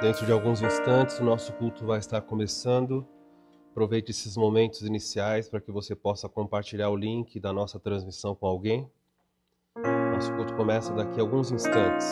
Dentro de alguns instantes, o nosso culto vai estar começando. Aproveite esses momentos iniciais para que você possa compartilhar o link da nossa transmissão com alguém. Nosso culto começa daqui a alguns instantes.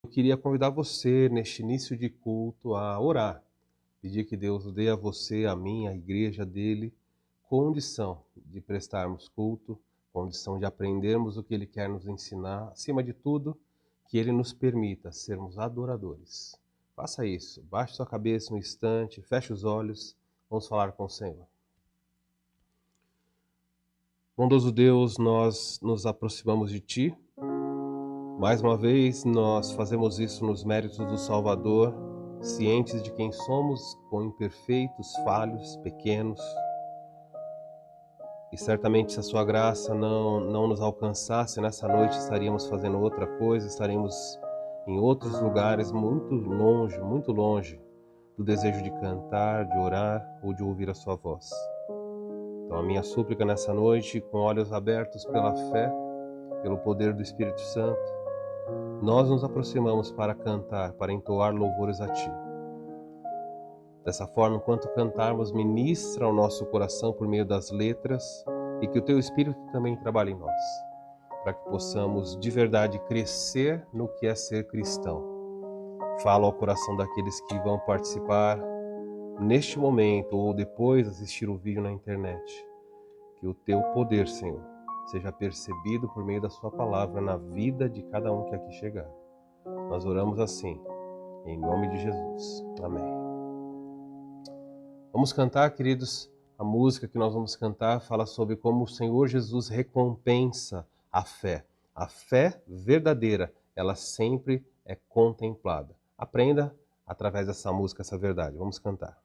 Eu queria convidar você, neste início de culto, a orar. Pedir que Deus dê a você, a mim, a igreja dele, condição de prestarmos culto, condição de aprendermos o que ele quer nos ensinar. Acima de tudo, que ele nos permita sermos adoradores. Faça isso. Baixe sua cabeça um instante, feche os olhos. Vamos falar com o Senhor. Bondoso Deus, nós nos aproximamos de Ti. Mais uma vez, nós fazemos isso nos méritos do Salvador, cientes de quem somos, com imperfeitos, falhos, pequenos. E certamente, se a Sua graça não nos alcançasse nessa noite, estaríamos fazendo outra coisa, estaríamos em outros lugares muito longe do desejo de cantar, de orar ou de ouvir a Sua voz. Então, a minha súplica nessa noite, com olhos abertos pela fé, pelo poder do Espírito Santo, nós nos aproximamos para cantar, para entoar louvores a Ti. Dessa forma, enquanto cantarmos, ministra ao nosso coração por meio das letras e que o Teu Espírito também trabalhe em nós, para que possamos de verdade crescer no que é ser cristão. Fala ao coração daqueles que vão participar neste momento ou depois assistir o vídeo na internet. Que o Teu poder, Senhor, seja percebido por meio da Sua palavra na vida de cada um que aqui chegar. Nós oramos assim, em nome de Jesus. Amém. Vamos cantar, queridos. A música que nós vamos cantar fala sobre como o Senhor Jesus recompensa a fé. A fé verdadeira, ela sempre é contemplada. Aprenda através dessa música essa verdade. Vamos cantar.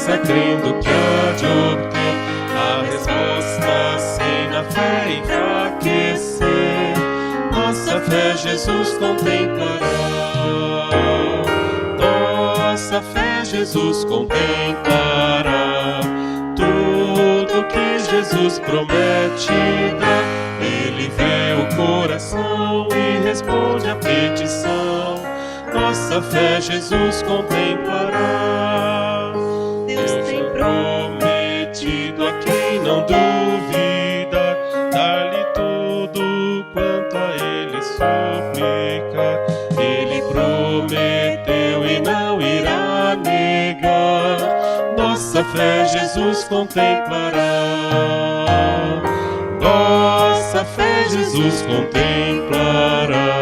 reza crendo que há de obter a resposta sem na fé enfraquecer. Nossa fé Jesus contemplará. Nossa fé Jesus contemplará. Tudo que Jesus promete dá. Ele vê o coração e responde à petição. Nossa fé Jesus contemplará. Deus tem prometido a quem não duvida dar-lhe tudo quanto a Ele suplica. Ele prometeu e não irá negar. Nossa fé Jesus contemplará. Nossa fé Jesus contemplará.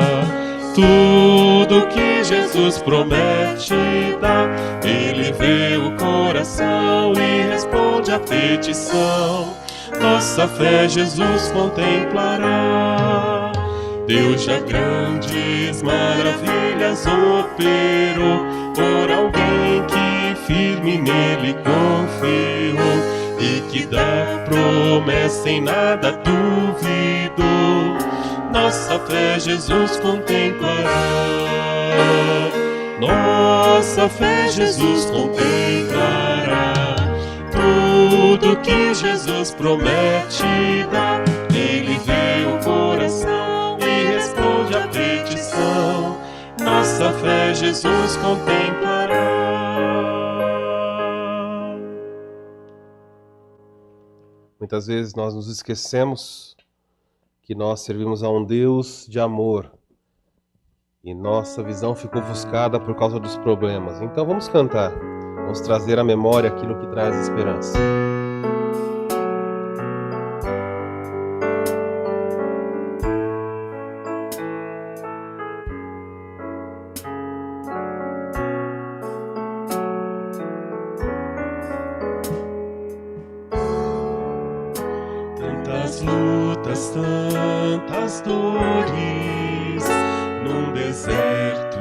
Tudo que Jesus promete dá. Ele vê o coração e responde à petição. Nossa fé Jesus contemplará. Deus já grandes maravilhas operou por alguém que firme nele confiou e que da promessa em nada duvidou. Nossa fé Jesus contemplará. Nossa fé Jesus contemplará. Tudo que Jesus promete dá. Ele vê o coração e responde à petição. Nossa fé Jesus contemplará. Muitas vezes nós nos esquecemos que nós servimos a um Deus de amor e nossa visão ficou ofuscada por causa dos problemas. Então vamos cantar, vamos trazer à memória aquilo que traz esperança. Tantas lutas, tantas dores num deserto,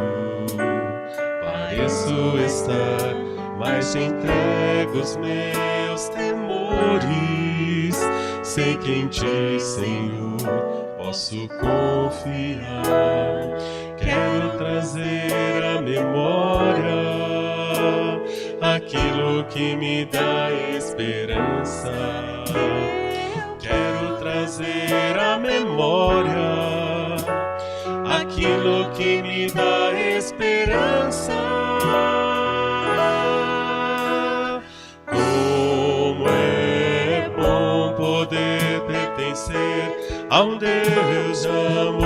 pareço estar, mas entrego os meus temores. Sei que em ti, Senhor, posso confiar. Quero trazer à memória aquilo que me dá esperança. Quero trazer à memória aquilo que me dá esperança. Como é bom poder pertencer a um Deus de amor.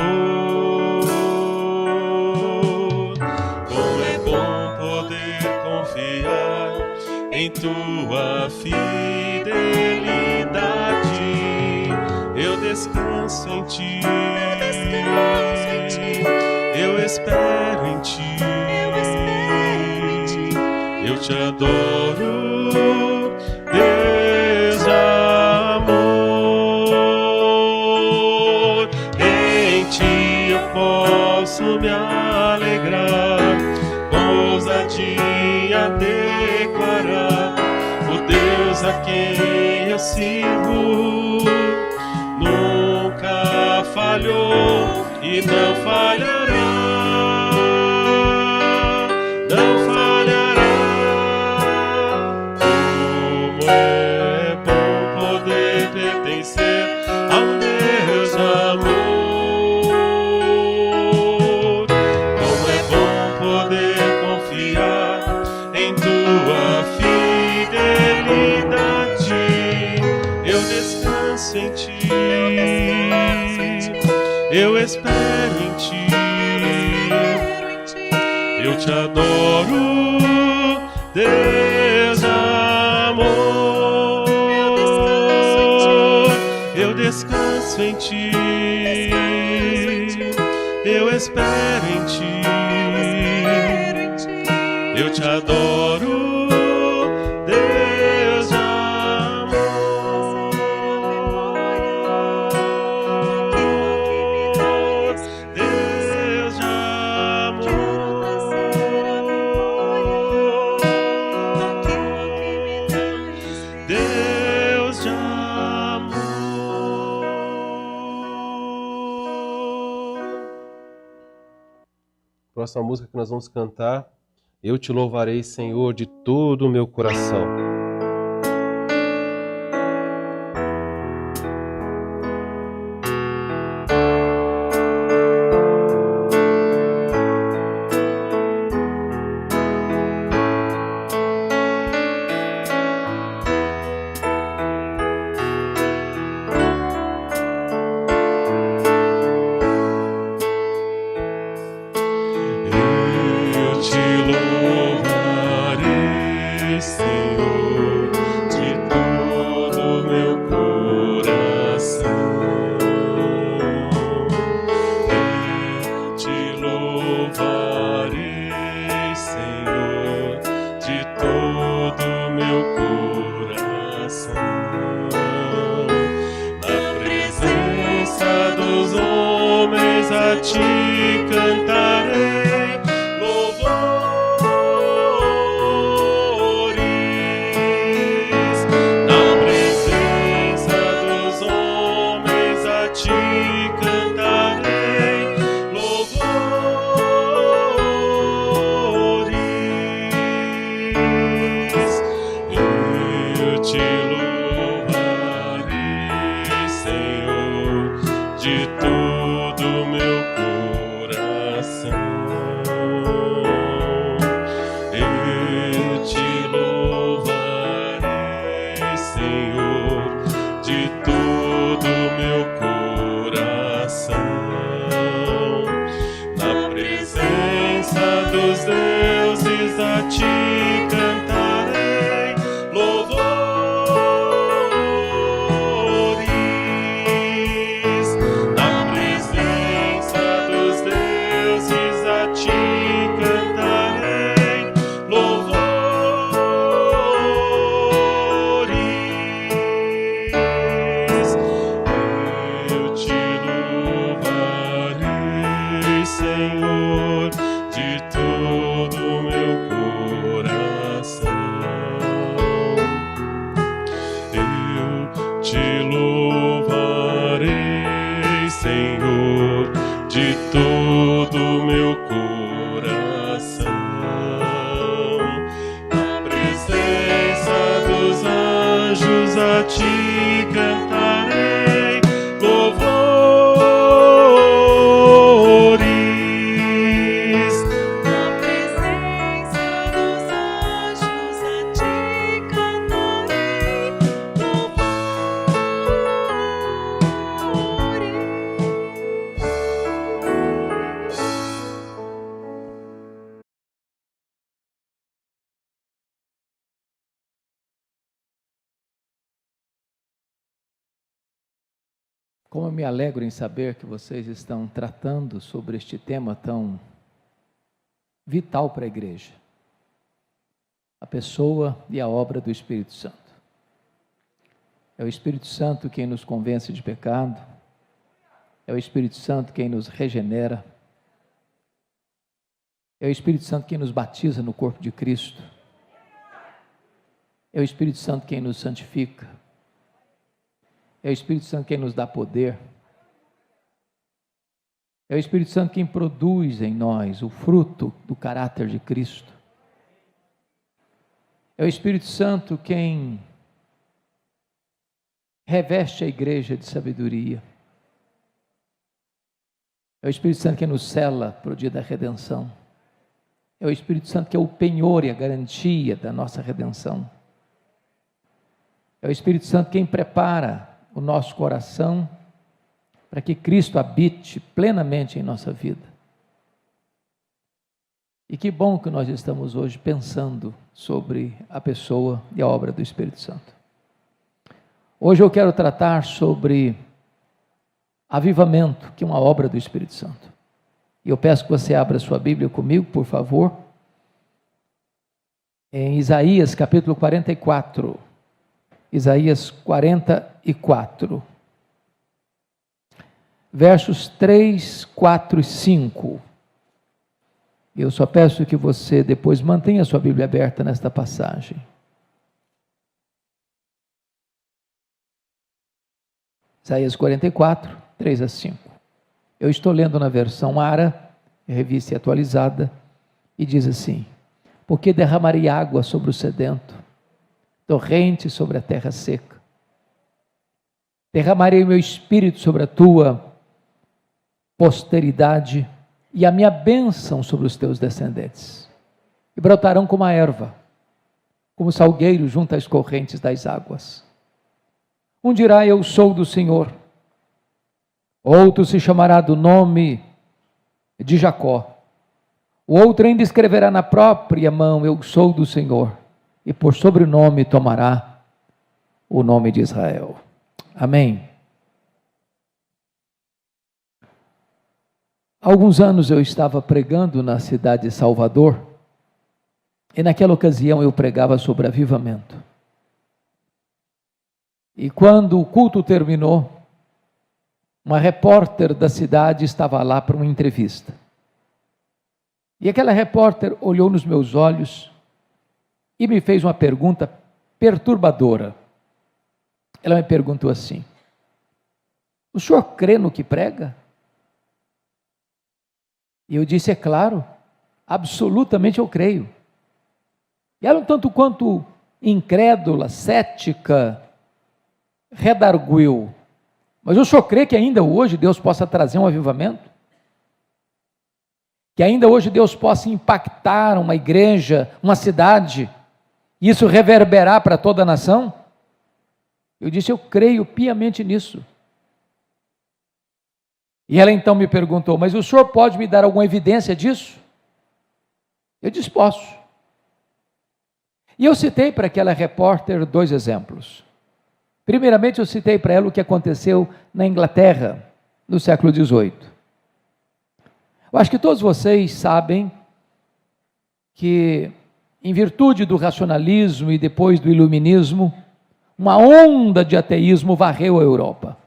Como é bom poder confiar em tua fidelidade. Eu descanso em ti, eu espero em ti, eu te adoro, Deus de amor. Em ti eu posso me alegrar, com ousadia declarar: o Deus a quem eu sirvo nunca falhou e não falhará, não falhará. Como é bom poder pertencer a um Deus de amor. Como é bom poder confiar em tua fidelidade. Eu descanso em ti, eu espero em ti, eu te adoro, Deus de amor. Eu descanso em ti, eu espero em ti, eu te adoro, Deus de amor. Deus de amor. próxima música que nós vamos cantar, Eu Te Louvarei, Senhor, de todo o meu coração. Como eu me alegro em saber que vocês estão tratando sobre este tema tão vital para a igreja. A pessoa e a obra do Espírito Santo. É o Espírito Santo quem nos convence de pecado. É o Espírito Santo quem nos regenera. É o Espírito Santo quem nos batiza no corpo de Cristo. É o Espírito Santo quem nos santifica. É o Espírito Santo quem nos dá poder. É o Espírito Santo quem produz em nós o fruto do caráter de Cristo. É o Espírito Santo quem reveste a igreja de sabedoria. É o Espírito Santo quem nos sela para o dia da redenção. É o Espírito Santo que é o penhor e a garantia da nossa redenção. É o Espírito Santo quem prepara o nosso coração para que Cristo habite plenamente em nossa vida. E que bom que nós estamos hoje pensando sobre a pessoa e a obra do Espírito Santo. Hoje eu quero tratar sobre avivamento, que é uma obra do Espírito Santo. E eu peço que você abra sua Bíblia comigo, por favor, em Isaías capítulo 44. Isaías 44, versos 3, 4 e 5. Eu só peço que você depois mantenha a sua Bíblia aberta nesta passagem. Isaías 44, 3 a 5. Eu estou lendo na versão ARA, revista e atualizada, e diz assim: porque derramarei água sobre o sedento, torrente sobre a terra seca. Derramarei o meu espírito sobre a tua posteridade e a minha bênção sobre os teus descendentes. E brotarão como a erva, como salgueiro junto às correntes das águas. Um dirá: eu sou do Senhor. Outro se chamará do nome de Jacó. O outro ainda escreverá na própria mão: eu sou do Senhor. E por sobrenome tomará o nome de Israel. Amém. Há alguns anos eu estava pregando na cidade de Salvador, e naquela ocasião eu pregava sobre avivamento. E quando o culto terminou, uma repórter da cidade estava lá para uma entrevista. E aquela repórter olhou nos meus olhos e me fez uma pergunta perturbadora. Ela me perguntou assim: o senhor crê no que prega? E eu disse: é claro, absolutamente eu creio. E ela, um tanto quanto incrédula, cética, redarguiu: mas o senhor crê que ainda hoje Deus possa trazer um avivamento? Que ainda hoje Deus possa impactar uma igreja, uma cidade, e isso reverberar para toda a nação? Eu disse: eu creio piamente nisso. E ela então me perguntou: mas o senhor pode me dar alguma evidência disso? Eu disse: posso. E eu citei para aquela repórter 2 exemplos. Primeiramente, eu citei para ela o que aconteceu na Inglaterra, no século XVIII. Eu acho que todos vocês sabem que, em virtude do racionalismo e depois do iluminismo, uma onda de ateísmo varreu a Europa.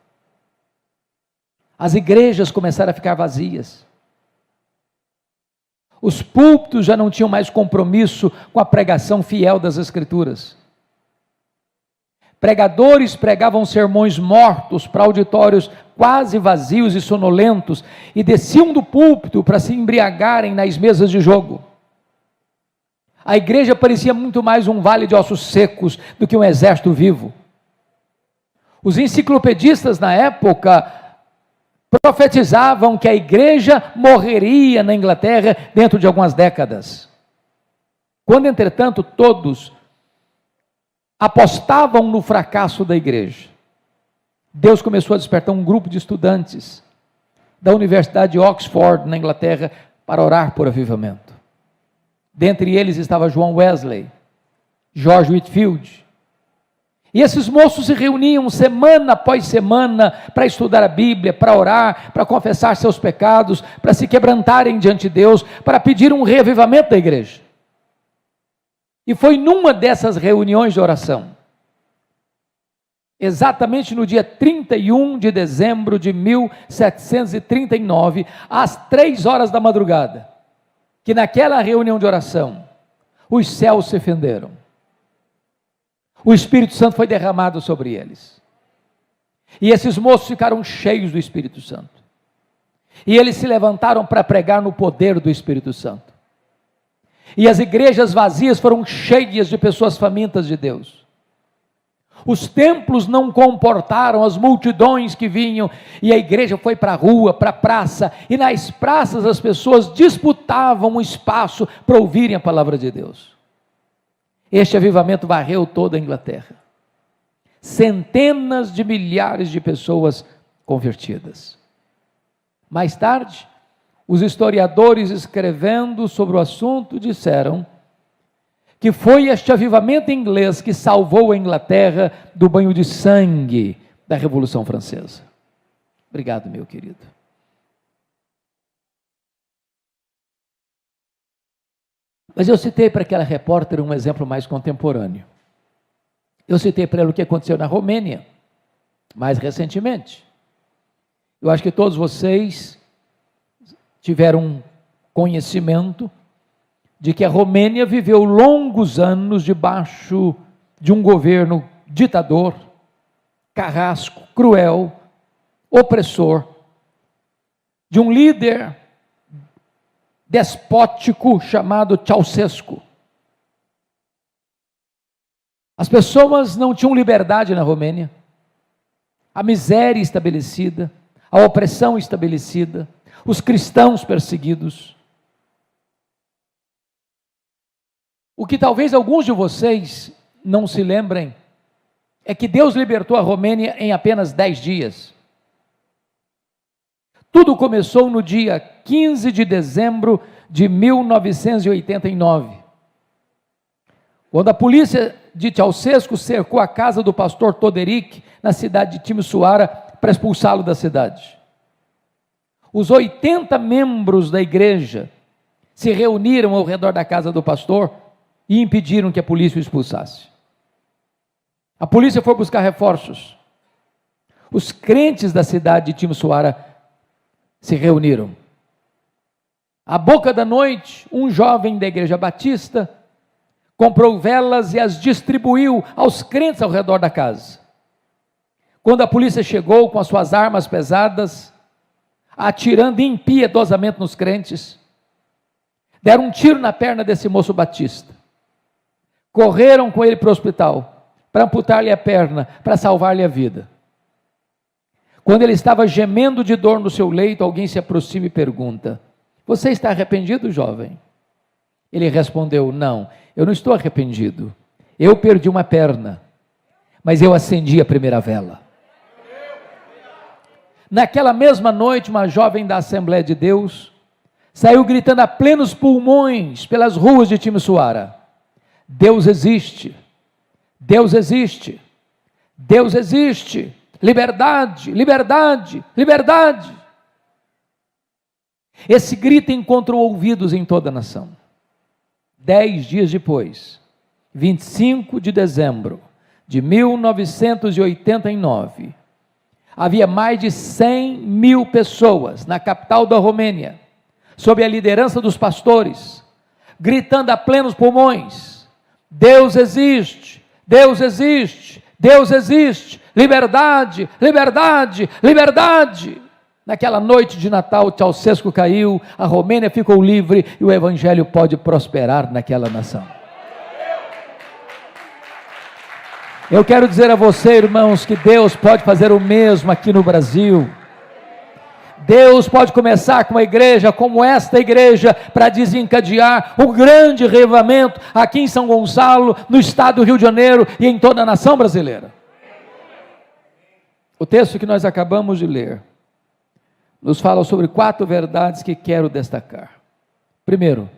As igrejas começaram a ficar vazias. Os púlpitos já não tinham mais compromisso com a pregação fiel das Escrituras. Pregadores pregavam sermões mortos para auditórios quase vazios e sonolentos e desciam do púlpito para se embriagarem nas mesas de jogo. A igreja parecia muito mais um vale de ossos secos do que um exército vivo. Os enciclopedistas na época profetizavam que a igreja morreria na Inglaterra dentro de algumas décadas. Quando, entretanto, todos apostavam no fracasso da igreja, Deus começou a despertar um grupo de estudantes da Universidade de Oxford, na Inglaterra, para orar por avivamento. Dentre eles estava João Wesley, George Whitefield. E esses moços se reuniam semana após semana para estudar a Bíblia, para orar, para confessar seus pecados, para se quebrantarem diante de Deus, para pedir um reavivamento da igreja. E foi numa dessas reuniões de oração, exatamente no dia 31 de dezembro de 1739, às 3 horas da madrugada, que naquela reunião de oração, os céus se fenderam. O Espírito Santo foi derramado sobre eles. E esses moços ficaram cheios do Espírito Santo. E eles se levantaram para pregar no poder do Espírito Santo. E as igrejas vazias foram cheias de pessoas famintas de Deus. Os templos não comportaram as multidões que vinham, e a igreja foi para a rua, para a praça, e nas praças as pessoas disputavam um espaço para ouvirem a palavra de Deus. Este avivamento varreu toda a Inglaterra. Centenas de milhares de pessoas convertidas. Mais tarde, os historiadores, escrevendo sobre o assunto, disseram que foi este avivamento inglês que salvou a Inglaterra do banho de sangue da Revolução Francesa. Obrigado, meu querido. Mas eu citei para aquela repórter um exemplo mais contemporâneo. Eu citei para ela o que aconteceu na Romênia, mais recentemente. Eu acho que todos vocês tiveram conhecimento de que a Romênia viveu longos anos debaixo de um governo ditador, carrasco, cruel, opressor, de um líder despótico chamado Ceausescu. As pessoas não tinham liberdade na Romênia, a miséria estabelecida, a opressão estabelecida, os cristãos perseguidos. O que talvez alguns de vocês não se lembrem é que Deus libertou a Romênia em apenas 10 dias. Tudo começou no dia 15 de dezembro de 1989, quando a polícia de Ceausescu cercou a casa do pastor Todoric, na cidade de Timișoara, para expulsá-lo da cidade. Os 80 membros da igreja se reuniram ao redor da casa do pastor e impediram que a polícia o expulsasse. A polícia foi buscar reforços. Os crentes da cidade de Timișoara se reuniram. À boca da noite, um jovem da igreja batista comprou velas e as distribuiu aos crentes ao redor da casa. Quando a polícia chegou com as suas armas pesadas, atirando impiedosamente nos crentes, deram um tiro na perna desse moço batista. Correram com ele para o hospital, para amputar-lhe a perna, para salvar-lhe a vida. Quando ele estava gemendo de dor no seu leito, alguém se aproxima e pergunta: você está arrependido, jovem? Ele respondeu: não, eu não estou arrependido. Eu perdi uma perna, mas eu acendi a primeira vela. Naquela mesma noite, uma jovem da Assembleia de Deus saiu gritando a plenos pulmões pelas ruas de Timișoara: Deus existe, Deus existe, Deus existe, liberdade, liberdade, liberdade. Esse grito encontrou ouvidos em toda a nação. 10 dias depois, 25 de dezembro de 1989, havia mais de 100 mil pessoas na capital da Romênia, sob a liderança dos pastores, gritando a plenos pulmões: Deus existe, Deus existe, Deus existe, liberdade, liberdade, liberdade. Naquela noite de Natal, Ceausescu caiu, a Romênia ficou livre e o evangelho pode prosperar naquela nação. Eu quero dizer a você, irmãos, que Deus pode fazer o mesmo aqui no Brasil. Deus pode começar com uma igreja como esta igreja para desencadear um grande reavivamento aqui em São Gonçalo, no estado do Rio de Janeiro e em toda a nação brasileira. O texto que nós acabamos de ler nos fala sobre 4 verdades que quero destacar. Primeiro,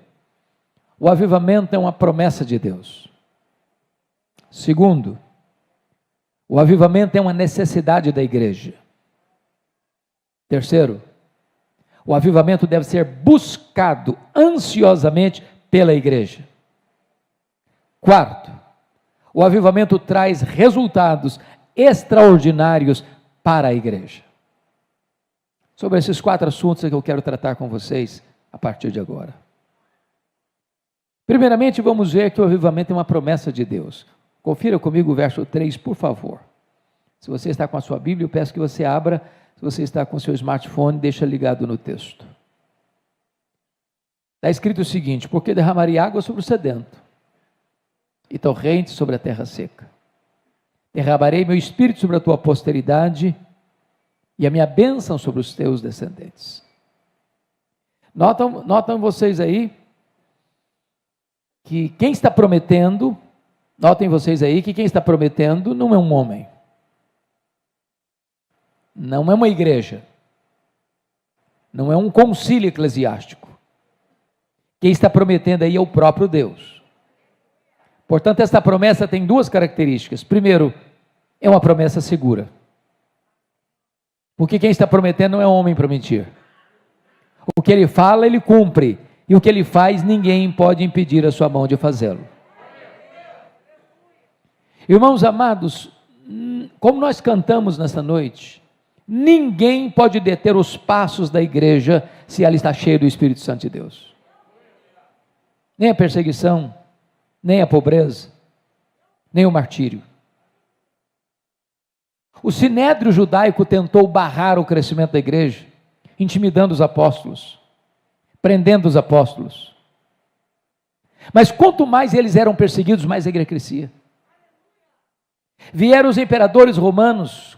o avivamento é uma promessa de Deus. Segundo, o avivamento é uma necessidade da igreja. Terceiro, o avivamento deve ser buscado ansiosamente pela igreja. Quarto, o avivamento traz resultados extraordinários para a igreja. Sobre esses 4 assuntos é que eu quero tratar com vocês a partir de agora. Primeiramente, vamos ver que o avivamento é uma promessa de Deus. Confira comigo o verso 3, por favor. Se você está com a sua Bíblia, eu peço que você abra. Se você está com o seu smartphone, deixa ligado no texto. Está escrito o seguinte: porque derramarei água sobre o sedento e torrentes sobre a terra seca. Derramarei meu espírito sobre a tua posteridade e a minha bênção sobre os teus descendentes. Notam vocês aí que quem está prometendo, notem vocês aí que quem está prometendo não é um homem, não é uma igreja, não é um concílio eclesiástico. Quem está prometendo aí é o próprio Deus. Portanto, esta promessa tem 2 características. Primeiro, é uma promessa segura. Porque quem está prometendo não é homem para mentir. O que ele fala, ele cumpre. E o que ele faz, ninguém pode impedir a sua mão de fazê-lo. Irmãos amados, como nós cantamos nesta noite, ninguém pode deter os passos da igreja se ela está cheia do Espírito Santo de Deus. Nem a perseguição, nem a pobreza, nem o martírio. O sinédrio judaico tentou barrar o crescimento da igreja, intimidando os apóstolos, prendendo os apóstolos. Mas quanto mais eles eram perseguidos, mais a igreja crescia. Vieram os imperadores romanos,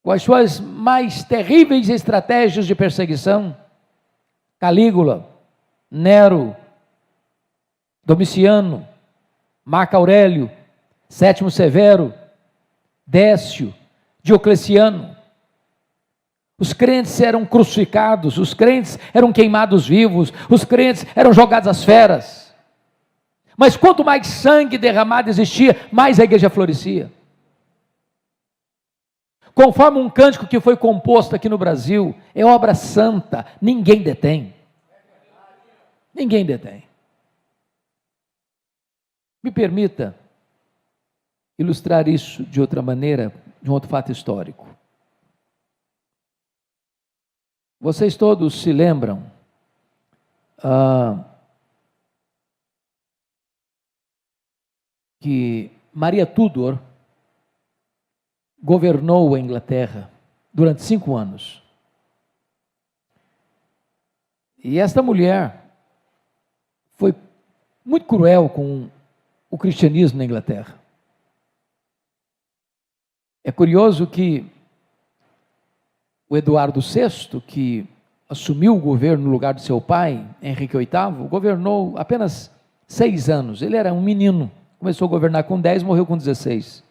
com as suas mais terríveis estratégias de perseguição. Calígula, Nero, Domiciano, Marco Aurélio, Sétimo Severo, Décio, Diocleciano. Os crentes eram crucificados, os crentes eram queimados vivos, os crentes eram jogados às feras. Mas quanto mais sangue derramado existia, mais a igreja florescia. Conforme um cântico que foi composto aqui no Brasil, é obra santa, ninguém detém. Ninguém detém. Me permita ilustrar isso de outra maneira, de um outro fato histórico. Vocês todos se lembram que Maria Tudor governou a Inglaterra durante 5 anos. E esta mulher foi muito cruel com o cristianismo na Inglaterra. É curioso que o Eduardo VI, que assumiu o governo no lugar do seu pai, Henrique VIII, governou apenas 6 anos. Ele era um menino, começou a governar com 10, morreu com 16.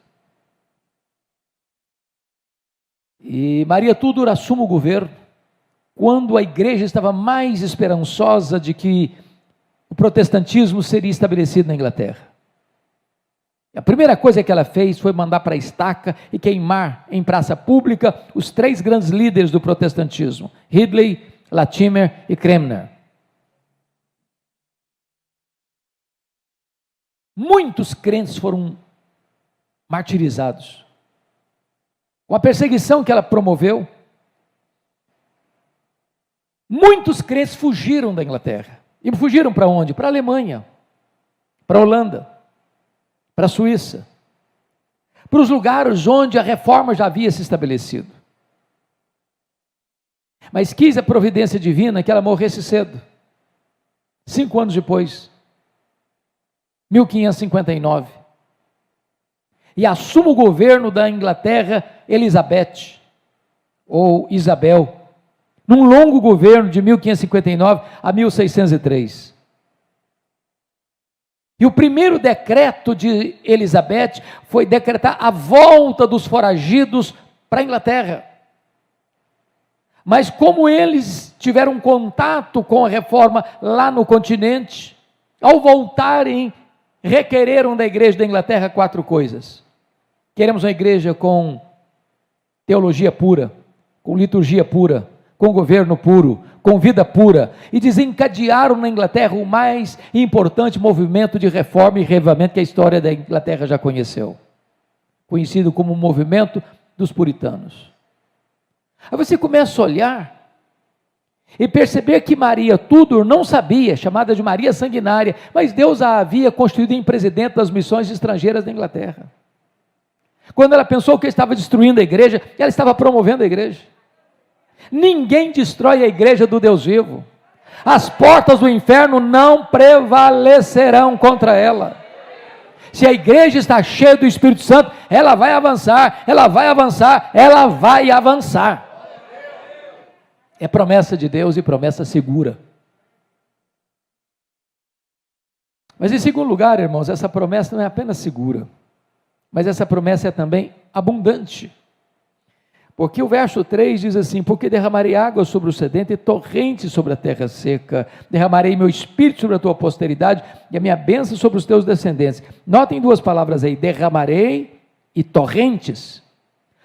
E Maria Tudor assume o governo quando a igreja estava mais esperançosa de que o protestantismo seria estabelecido na Inglaterra. A primeira coisa que ela fez foi mandar para a estaca e queimar em praça pública os 3 grandes líderes do protestantismo, Ridley, Latimer e Cranmer. Muitos crentes foram martirizados. Com a perseguição que ela promoveu, muitos crentes fugiram da Inglaterra. E fugiram para onde? Para a Alemanha, para a Holanda, para a Suíça, para os lugares onde a reforma já havia se estabelecido. Mas quis a providência divina que ela morresse cedo. 5 anos depois, 1559. E assume o governo da Inglaterra Elizabeth, ou Isabel, num longo governo de 1559 a 1603. E o primeiro decreto de Elizabeth foi decretar a volta dos foragidos para a Inglaterra. Mas como eles tiveram contato com a reforma lá no continente, ao voltarem, requereram da igreja da Inglaterra 4 coisas. Queremos uma igreja com teologia pura, com liturgia pura, com governo puro, com vida pura, e desencadearam na Inglaterra o mais importante movimento de reforma e reavivamento que a história da Inglaterra já conheceu, conhecido como o movimento dos puritanos. Aí você começa a olhar e perceber que Maria Tudor não sabia, chamada de Maria Sanguinária, mas Deus a havia constituído em presidente das missões estrangeiras da Inglaterra. Quando ela pensou que estava destruindo a igreja, ela estava promovendo a igreja. Ninguém destrói a igreja do Deus vivo. As portas do inferno não prevalecerão contra ela. Se a igreja está cheia do Espírito Santo, ela vai avançar, ela vai avançar, ela vai avançar. É promessa de Deus e promessa segura. Mas em segundo lugar, irmãos, essa promessa não é apenas segura, mas essa promessa é também abundante. Porque o verso 3 diz assim: porque derramarei água sobre o sedento e torrentes sobre a terra seca, derramarei meu espírito sobre a tua posteridade e a minha bênção sobre os teus descendentes. Notem 2 palavras aí, derramarei e torrentes.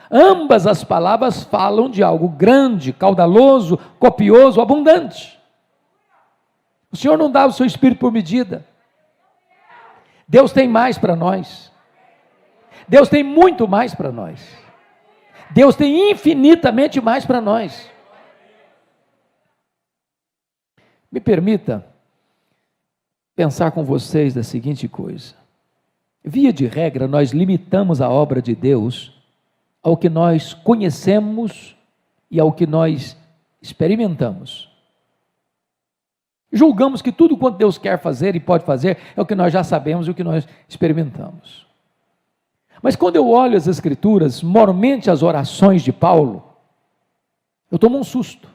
Ambas as palavras falam de algo grande, caudaloso, copioso, abundante. O Senhor não dá o seu espírito por medida. Deus tem mais para nós. Deus tem muito mais para nós. Deus tem infinitamente mais para nós. Me permita pensar com vocês da seguinte coisa. Via de regra, nós limitamos a obra de Deus ao que nós conhecemos e ao que nós experimentamos. Julgamos que tudo quanto Deus quer fazer e pode fazer é o que nós já sabemos e o que nós experimentamos. Mas quando eu olho as Escrituras, mormente as orações de Paulo, eu tomo um susto.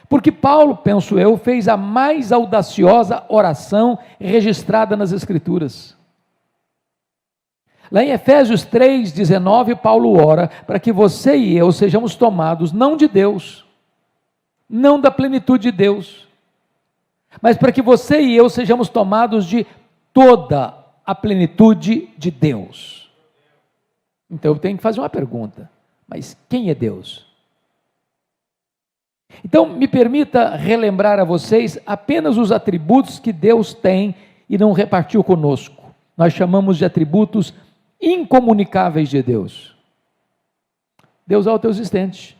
Porque Paulo, penso eu, fez a mais audaciosa oração registrada nas Escrituras. Lá em Efésios 3,19, Paulo ora para que você e eu sejamos tomados não de Deus, não da plenitude de Deus, mas para que você e eu sejamos tomados de toda a plenitude de Deus. Então eu tenho que fazer uma pergunta: mas quem é Deus? Então me permita relembrar a vocês apenas os atributos que Deus tem e não repartiu conosco. Nós chamamos de atributos incomunicáveis de Deus. Deus é autoexistente,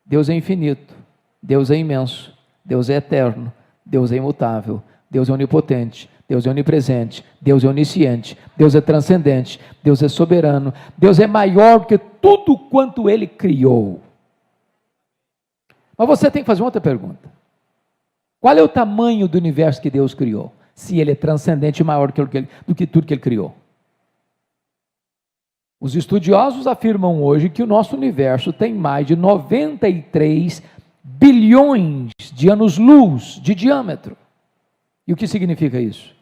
Deus é infinito, Deus é imenso, Deus é eterno, Deus é imutável, Deus é onipotente, Deus é onipresente, Deus é onisciente, Deus é transcendente, Deus é soberano, Deus é maior do que tudo quanto Ele criou. Mas você tem que fazer uma outra pergunta: qual é o tamanho do universo que Deus criou? Se Ele é transcendente e maior do que tudo que Ele criou. Os estudiosos afirmam hoje que o nosso universo tem mais de 93 bilhões de anos-luz de diâmetro. E o que significa isso?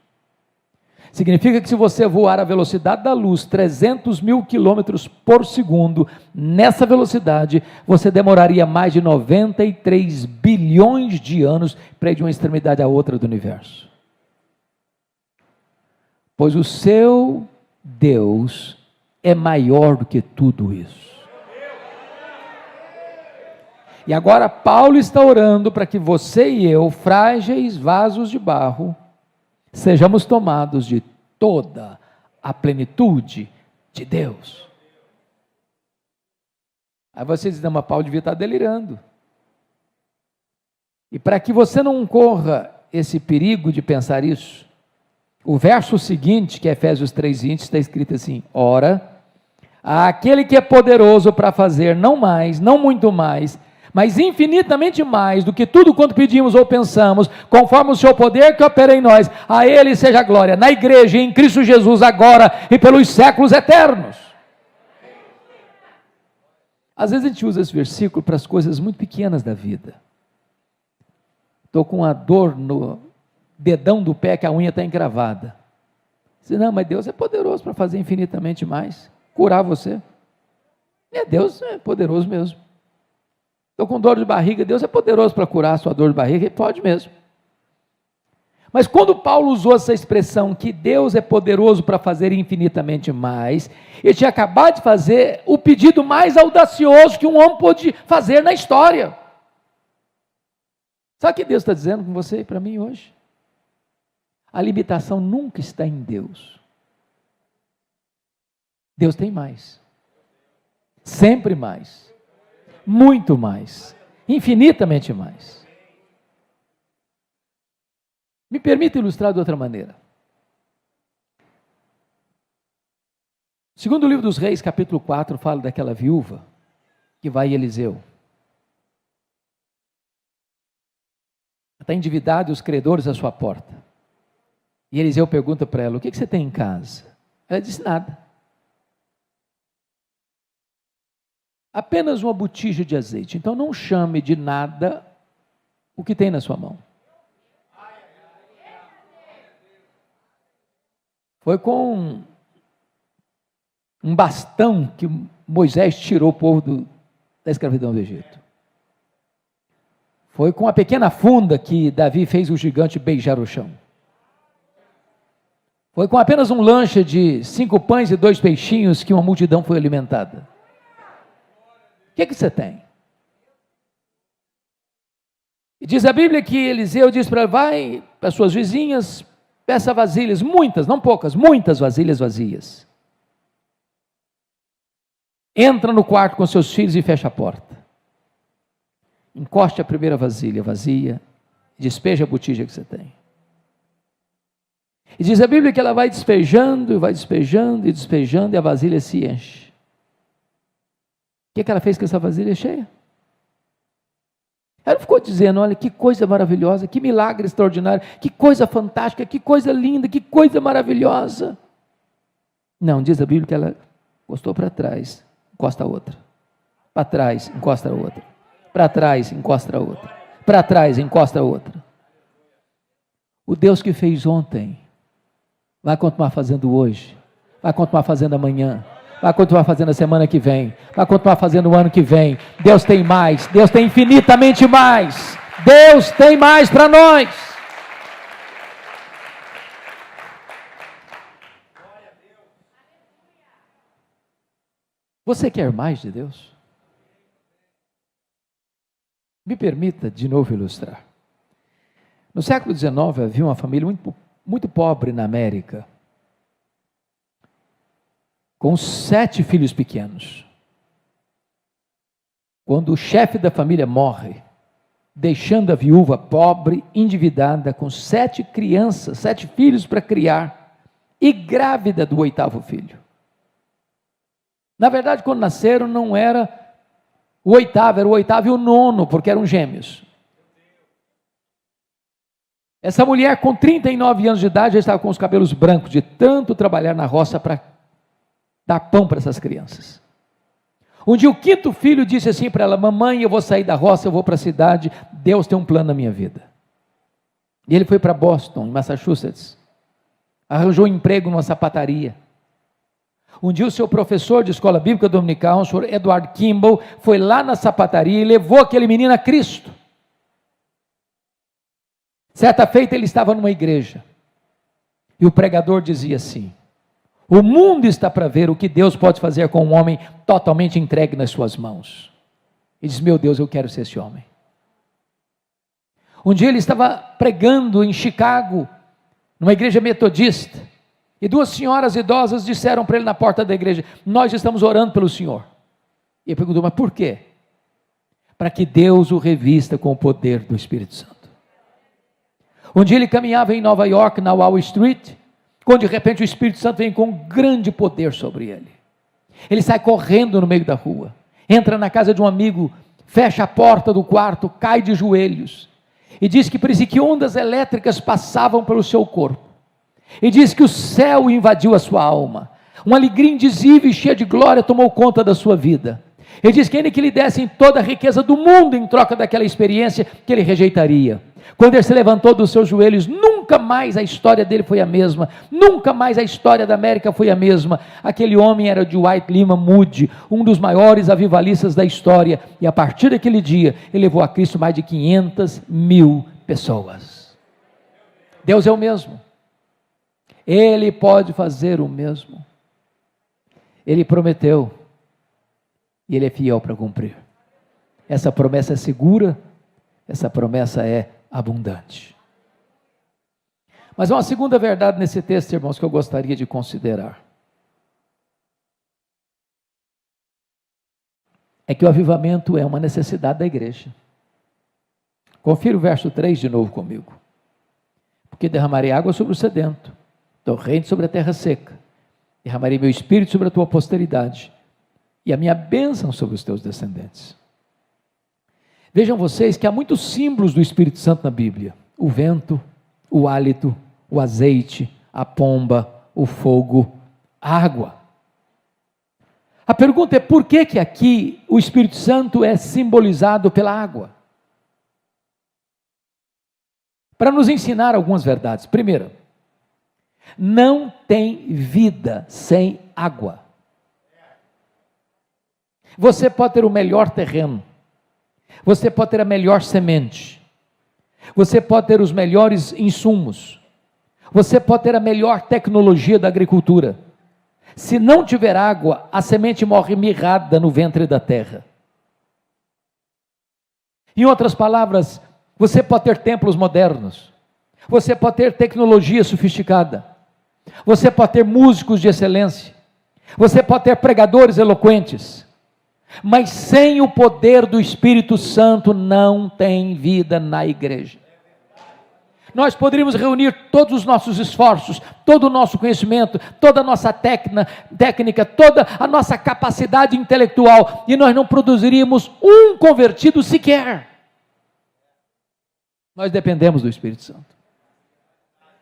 Significa que se você voar à velocidade da luz, 300 mil quilômetros por segundo, nessa velocidade, você demoraria mais de 93 bilhões de anos para ir de uma extremidade à outra do universo. Pois o seu Deus é maior do que tudo isso. E agora Paulo está orando para que você e eu, frágeis vasos de barro, sejamos tomados de toda a plenitude de Deus. Aí você diz: não, mas Paulo devia estar delirando. E para que você não corra esse perigo de pensar isso, o verso seguinte, que é Efésios 3,20, está escrito assim: ora, aquele que é poderoso para fazer não mais, não muito mais, mas infinitamente mais do que tudo quanto pedimos ou pensamos, conforme o seu poder que opera em nós, a Ele seja a glória, na igreja e em Cristo Jesus, agora e pelos séculos eternos. Às vezes a gente usa esse versículo para as coisas muito pequenas da vida. Estou com uma dor no dedão do pé que a unha está encravada. Diz: não, mas Deus é poderoso para fazer infinitamente mais, curar você. Deus é poderoso mesmo. Estou com dor de barriga, Deus é poderoso para curar a sua dor de barriga, Ele pode mesmo. Mas quando Paulo usou essa expressão, que Deus é poderoso para fazer infinitamente mais, ele tinha acabado de fazer o pedido mais audacioso que um homem pôde fazer na história. Sabe o que Deus está dizendo com você e para mim hoje? A limitação nunca está em Deus. Deus tem mais. Sempre mais. Muito mais, infinitamente mais. Me permita ilustrar de outra maneira. Segundo o livro dos Reis, capítulo 4, fala daquela viúva que vai a Eliseu. Ela está endividada e os credores à sua porta. E Eliseu pergunta para ela: o que você tem em casa? Ela disse: nada. Apenas uma botija de azeite. Então não chame de nada o que tem na sua mão. Foi com um bastão que Moisés tirou o povo da escravidão do Egito. Foi com a pequena funda que Davi fez o gigante beijar o chão. Foi com apenas um lanche de 5 pães e 2 peixinhos que uma multidão foi alimentada. O que você tem? E diz a Bíblia que Eliseu diz para ela: vai para as suas vizinhas, peça vasilhas, muitas, não poucas, muitas vasilhas vazias. Entra no quarto com seus filhos e fecha a porta. Encoste a primeira vasilha vazia, despeja a botija que você tem. E diz a Bíblia que ela vai despejando, vai despejando e despejando, e a vasilha se enche. O que ela fez com essa vasilha cheia? Ela ficou dizendo, olha, que coisa maravilhosa, que milagre extraordinário, que coisa fantástica, que coisa linda, que coisa maravilhosa. Não, diz a Bíblia que ela encostou para trás, encosta a outra. Para trás, encosta a outra. Para trás, encosta a outra. Para trás, encosta a outra. O Deus que fez ontem, vai continuar fazendo hoje, vai continuar fazendo amanhã, vai continuar fazendo a semana que vem, vai continuar fazendo o ano que vem. Deus tem mais, Deus tem infinitamente mais. Deus tem mais para nós. Você quer mais de Deus? Me permita de novo ilustrar. No século XIX havia uma família muito pobre na América, com 7 filhos pequenos. Quando o chefe da família morre, deixando a viúva pobre, endividada, com 7 crianças, 7 filhos para criar, e grávida do 8º filho. Na verdade, quando nasceram, não era o 8º, era o 8º e o 9º, porque eram gêmeos. Essa mulher, com 39 anos de idade, já estava com os cabelos brancos, de tanto trabalhar na roça para dar pão para essas crianças. Um dia o 5º filho disse assim para ela, mamãe, eu vou sair da roça, eu vou para a cidade, Deus tem um plano na minha vida. E ele foi para Boston, em Massachusetts, arranjou um emprego numa sapataria. Um dia o seu professor de escola bíblica dominical, o senhor Edward Kimball, foi lá na sapataria e levou aquele menino a Cristo. Certa feita ele estava numa igreja, e o pregador dizia assim, o mundo está para ver o que Deus pode fazer com um homem totalmente entregue nas suas mãos. Ele diz, meu Deus, eu quero ser esse homem. Um dia ele estava pregando em Chicago, numa igreja metodista, e 2 senhoras idosas disseram para ele na porta da igreja, nós estamos orando pelo senhor. E ele perguntou, mas por quê? Para que Deus o revista com o poder do Espírito Santo. Um dia ele caminhava em Nova York, na Wall Street, quando de repente o Espírito Santo vem com um grande poder sobre ele. Ele sai correndo no meio da rua, entra na casa de um amigo, fecha a porta do quarto, cai de joelhos, e diz que parecia que ondas elétricas passavam pelo seu corpo. E diz que o céu invadiu a sua alma, uma alegria indizível e cheia de glória tomou conta da sua vida. Ele diz que ainda que lhe dessem toda a riqueza do mundo em troca daquela experiência, que ele rejeitaria. Quando ele se levantou dos seus joelhos, nunca mais a história dele foi a mesma, nunca mais a história da América foi a mesma. Aquele homem era Dwight Lyman Moody, um dos maiores avivalistas da história, e a partir daquele dia, ele levou a Cristo mais de 500.000 pessoas. Deus é o mesmo. Ele pode fazer o mesmo. Ele prometeu, e Ele é fiel para cumprir. Essa promessa é segura, essa promessa é abundante. Mas há uma segunda verdade nesse texto, irmãos, que eu gostaria de considerar. É que o avivamento é uma necessidade da igreja. Confira o verso 3 de novo comigo. Porque derramarei água sobre o sedento, torrente sobre a terra seca, derramarei meu espírito sobre a tua posteridade, e a minha bênção sobre os teus descendentes. Vejam vocês que há muitos símbolos do Espírito Santo na Bíblia, o vento, o hálito, o azeite, a pomba, o fogo, a água. A pergunta é por que aqui o Espírito Santo é simbolizado pela água? Para nos ensinar algumas verdades. Primeiro, não tem vida sem água. Você pode ter o melhor terreno, você pode ter a melhor semente, você pode ter os melhores insumos, você pode ter a melhor tecnologia da agricultura. Se não tiver água, a semente morre mirrada no ventre da terra. Em outras palavras, você pode ter templos modernos, você pode ter tecnologia sofisticada, você pode ter músicos de excelência, você pode ter pregadores eloquentes, mas sem o poder do Espírito Santo não tem vida na igreja. Nós poderíamos reunir todos os nossos esforços, todo o nosso conhecimento, toda a nossa técnica, toda a nossa capacidade intelectual, e nós não produziríamos um convertido sequer. Nós dependemos do Espírito Santo.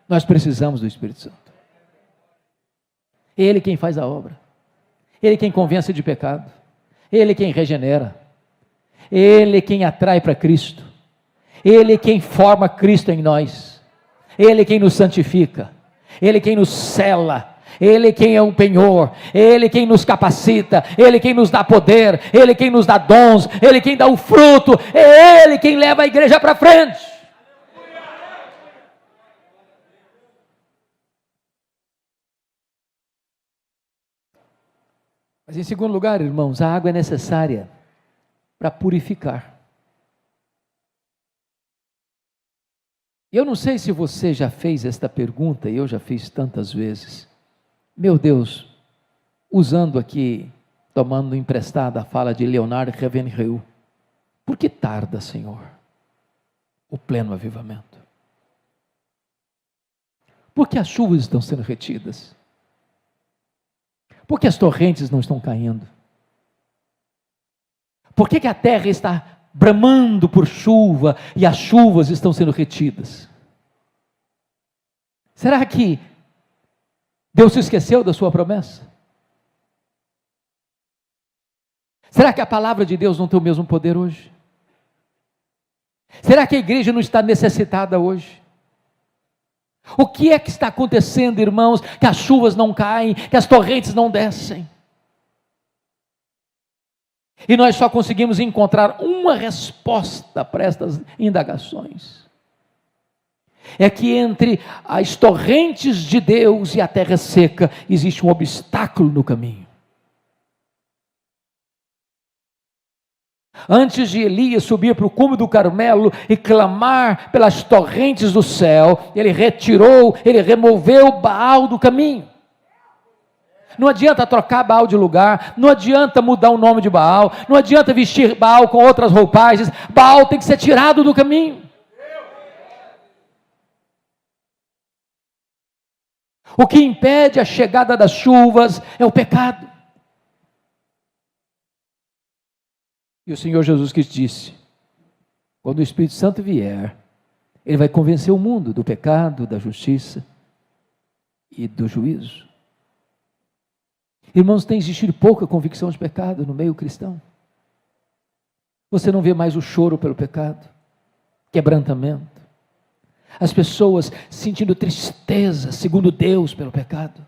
Nós precisamos do Espírito Santo. Ele quem faz a obra. Ele quem convence de pecado. Ele quem regenera. Ele quem atrai para Cristo. Ele quem forma Cristo em nós. Ele quem nos santifica. Ele quem nos sela. Ele quem é o penhor. Ele quem nos capacita. Ele quem nos dá poder. Ele quem nos dá dons. Ele quem dá o fruto. É Ele quem leva a igreja para frente. Mas em segundo lugar, irmãos, a água é necessária para purificar. Eu não sei se você já fez esta pergunta, e eu já fiz tantas vezes. Meu Deus, usando aqui, tomando emprestada a fala de Leonard Ravenhill, por que tarda, Senhor, o pleno avivamento? Por que as chuvas estão sendo retidas? Por que as torrentes não estão caindo? Por que a terra está bramando por chuva e as chuvas estão sendo retidas? Será que Deus se esqueceu da sua promessa? Será que a palavra de Deus não tem o mesmo poder hoje? Será que a igreja não está necessitada hoje? O que é que está acontecendo, irmãos, que as chuvas não caem, que as torrentes não descem? E nós só conseguimos encontrar uma resposta para estas indagações. É que entre as torrentes de Deus e a terra seca, existe um obstáculo no caminho. Antes de Elias subir para o cume do Carmelo e clamar pelas torrentes do céu, ele removeu Baal do caminho. Não adianta trocar Baal de lugar, não adianta mudar o nome de Baal, não adianta vestir Baal com outras roupagens, Baal tem que ser tirado do caminho. O que impede a chegada das chuvas é o pecado. E o Senhor Jesus Cristo disse, quando o Espírito Santo vier, ele vai convencer o mundo do pecado, da justiça e do juízo. Irmãos, tem existido pouca convicção de pecado no meio cristão. Você não vê mais o choro pelo pecado, quebrantamento. As pessoas sentindo tristeza, segundo Deus, pelo pecado.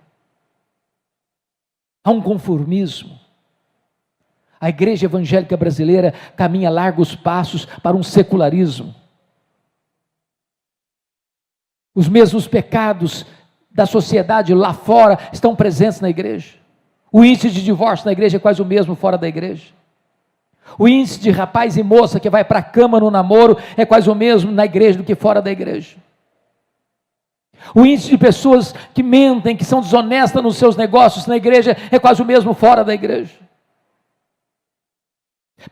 Há um conformismo. A igreja evangélica brasileira caminha largos passos para um secularismo. Os mesmos pecados da sociedade lá fora estão presentes na igreja. O índice de divórcio na igreja é quase o mesmo fora da igreja. O índice de rapaz e moça que vai para a cama no namoro é quase o mesmo na igreja do que fora da igreja. O índice de pessoas que mentem, que são desonestas nos seus negócios na igreja é quase o mesmo fora da igreja.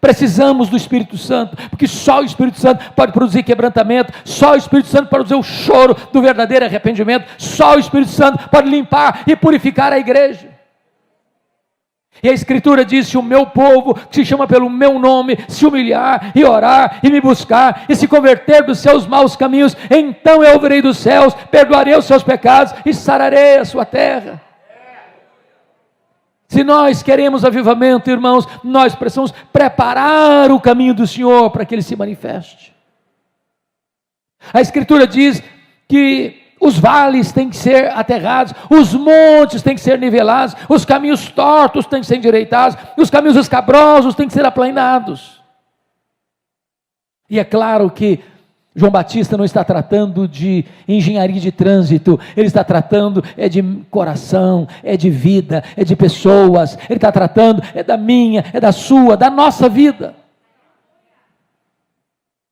Precisamos do Espírito Santo, porque só o Espírito Santo pode produzir quebrantamento, só o Espírito Santo pode produzir o choro do verdadeiro arrependimento, só o Espírito Santo pode limpar e purificar a igreja. E a Escritura diz, se o meu povo, que se chama pelo meu nome, se humilhar e orar e me buscar e se converter dos seus maus caminhos, então eu ouvirei dos céus, perdoarei os seus pecados e sararei a sua terra. Se nós queremos avivamento, irmãos, nós precisamos preparar o caminho do Senhor para que Ele se manifeste. A Escritura diz que os vales têm que ser aterrados, os montes têm que ser nivelados, os caminhos tortos têm que ser endireitados, os caminhos escabrosos têm que ser aplanados. E é claro que João Batista não está tratando de engenharia de trânsito, ele está tratando de coração, de vida, de pessoas, ele está tratando da minha, da sua, da nossa vida.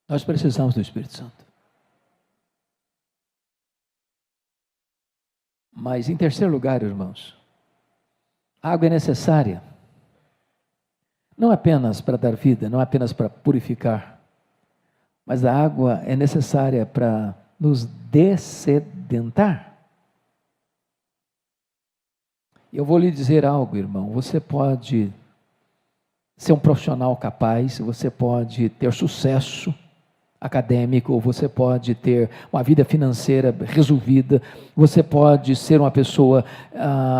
Nós precisamos do Espírito Santo. Mas em terceiro lugar, irmãos, a água é necessária, não apenas para dar vida, não apenas para purificar, mas a água é necessária para nos dessedentar. Eu vou lhe dizer algo, irmão, você pode ser um profissional capaz, você pode ter sucesso, acadêmico, você pode ter uma vida financeira resolvida, você pode ser uma pessoa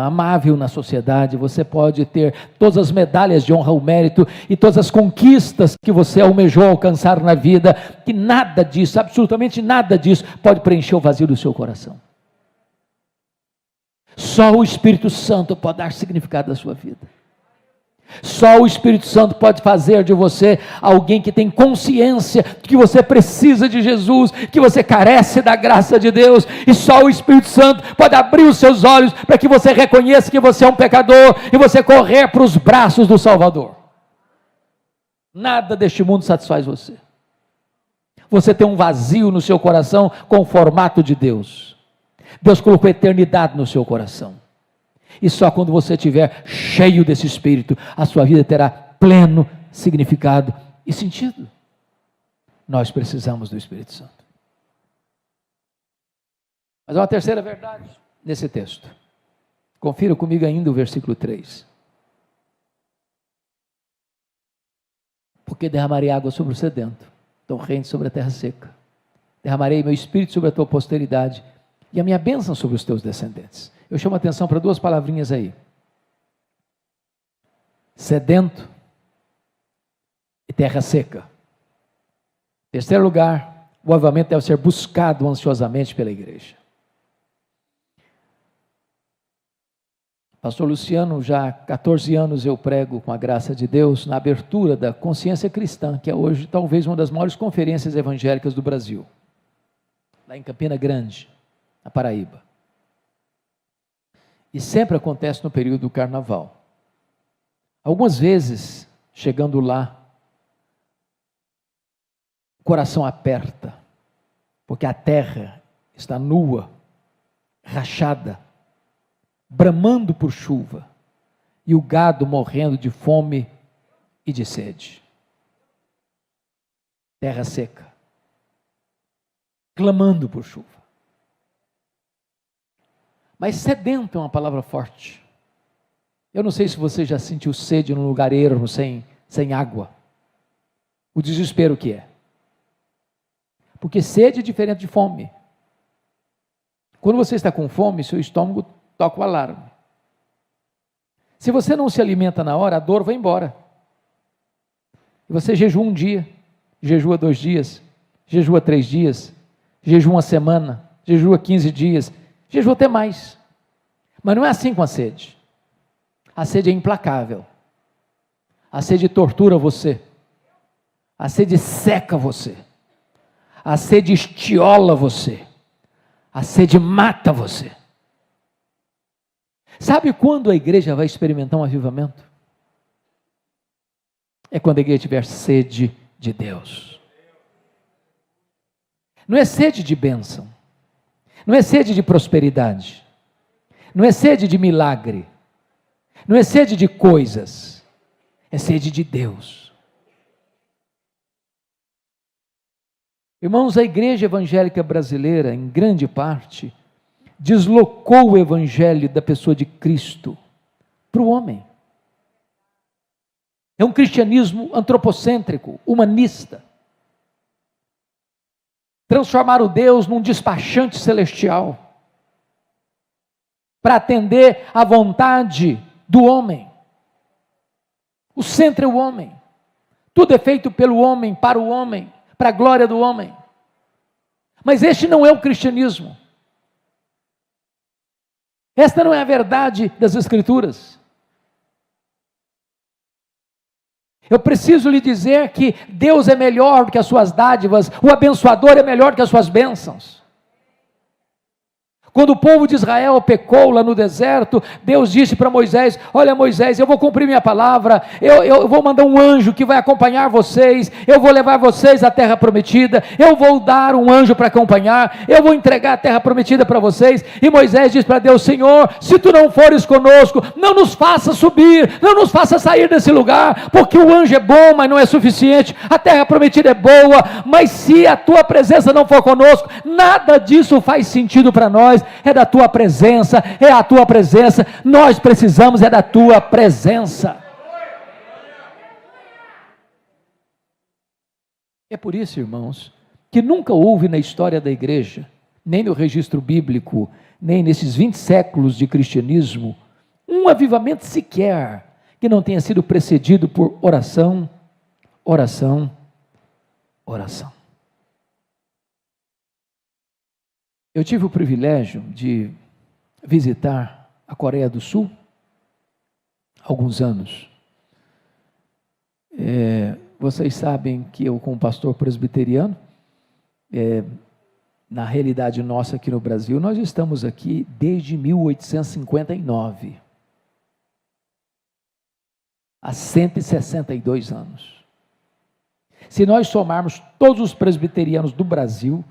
amável na sociedade, você pode ter todas as medalhas de honra ao mérito e todas as conquistas que você almejou alcançar na vida, que nada disso, absolutamente nada disso, pode preencher o vazio do seu coração. Só o Espírito Santo pode dar significado à sua vida. Só o Espírito Santo pode fazer de você alguém que tem consciência de que você precisa de Jesus, que você carece da graça de Deus, e só o Espírito Santo pode abrir os seus olhos para que você reconheça que você é um pecador e você correr para os braços do Salvador. Nada deste mundo satisfaz você. Você tem um vazio no seu coração com o formato de Deus. Deus colocou eternidade no seu coração. E só quando você estiver cheio desse Espírito, a sua vida terá pleno significado e sentido. Nós precisamos do Espírito Santo. Mas há uma terceira verdade nesse texto. Confira comigo ainda o versículo 3. Porque derramarei água sobre o sedento, torrente sobre a terra seca. Derramarei meu Espírito sobre a tua posteridade e a minha bênção sobre os teus descendentes. Eu chamo a atenção para duas palavrinhas aí. Sedento e terra seca. Terceiro lugar, o avivamento deve ser buscado ansiosamente pela igreja. Pastor Luciano, já há 14 anos eu prego com a graça de Deus na abertura da Consciência Cristã, que é hoje talvez uma das maiores conferências evangélicas do Brasil, lá em Campina Grande, na Paraíba. E sempre acontece no período do carnaval. Algumas vezes, chegando lá, o coração aperta, porque a terra está nua, rachada, bramando por chuva, e o gado morrendo de fome e de sede. Terra seca, clamando por chuva. Mas sedento é uma palavra forte. Eu não sei se você já sentiu sede num lugar ermo, sem água. O desespero que é. Porque sede é diferente de fome. Quando você está com fome, seu estômago toca o alarme. Se você não se alimenta na hora, a dor vai embora. E você jejua um dia, jejua 2 dias, jejua 3 dias, jejua uma semana, jejua 15 dias, jejua até mais. Mas não é assim com a sede. A sede é implacável. A sede tortura você. A sede seca você. A sede estiola você. A sede mata você. Sabe quando a igreja vai experimentar um avivamento? É quando a igreja tiver sede de Deus. Não é sede de bênção. Não é sede de prosperidade. Não é sede de milagre. Não é sede de coisas. É sede de Deus. Irmãos, a igreja evangélica brasileira, em grande parte, deslocou o evangelho da pessoa de Cristo para o homem. É um cristianismo antropocêntrico, humanista. Transformaram Deus num despachante celestial para atender à vontade do homem. O centro é o homem. Tudo é feito pelo homem, para o homem, para a glória do homem. Mas este não é o cristianismo. Esta não é a verdade das Escrituras. Eu preciso lhe dizer que Deus é melhor do que as suas dádivas, o abençoador é melhor do que as suas bênçãos. Quando o povo de Israel pecou lá no deserto, Deus disse para Moisés: olha Moisés, eu vou cumprir minha palavra, eu vou mandar um anjo que vai acompanhar vocês, eu vou levar vocês à terra prometida, eu vou dar um anjo para acompanhar, eu vou entregar a terra prometida para vocês. E Moisés disse para Deus: Senhor, se tu não fores conosco, não nos faça subir, não nos faça sair desse lugar, porque o anjo é bom, mas não é suficiente, a terra prometida é boa, mas se a tua presença não for conosco, nada disso faz sentido para nós. É da tua presença, é a tua presença, nós precisamos da tua presença. É por isso, irmãos, que nunca houve na história da igreja, nem no registro bíblico, nem nesses 20 séculos de cristianismo, um avivamento sequer que não tenha sido precedido por oração, oração, oração. Eu tive o privilégio de visitar a Coreia do Sul há alguns anos. Vocês sabem que eu, como pastor presbiteriano, na realidade nossa aqui no Brasil, nós estamos aqui desde 1859. Há 162 anos. Se nós somarmos todos os presbiterianos do Brasil,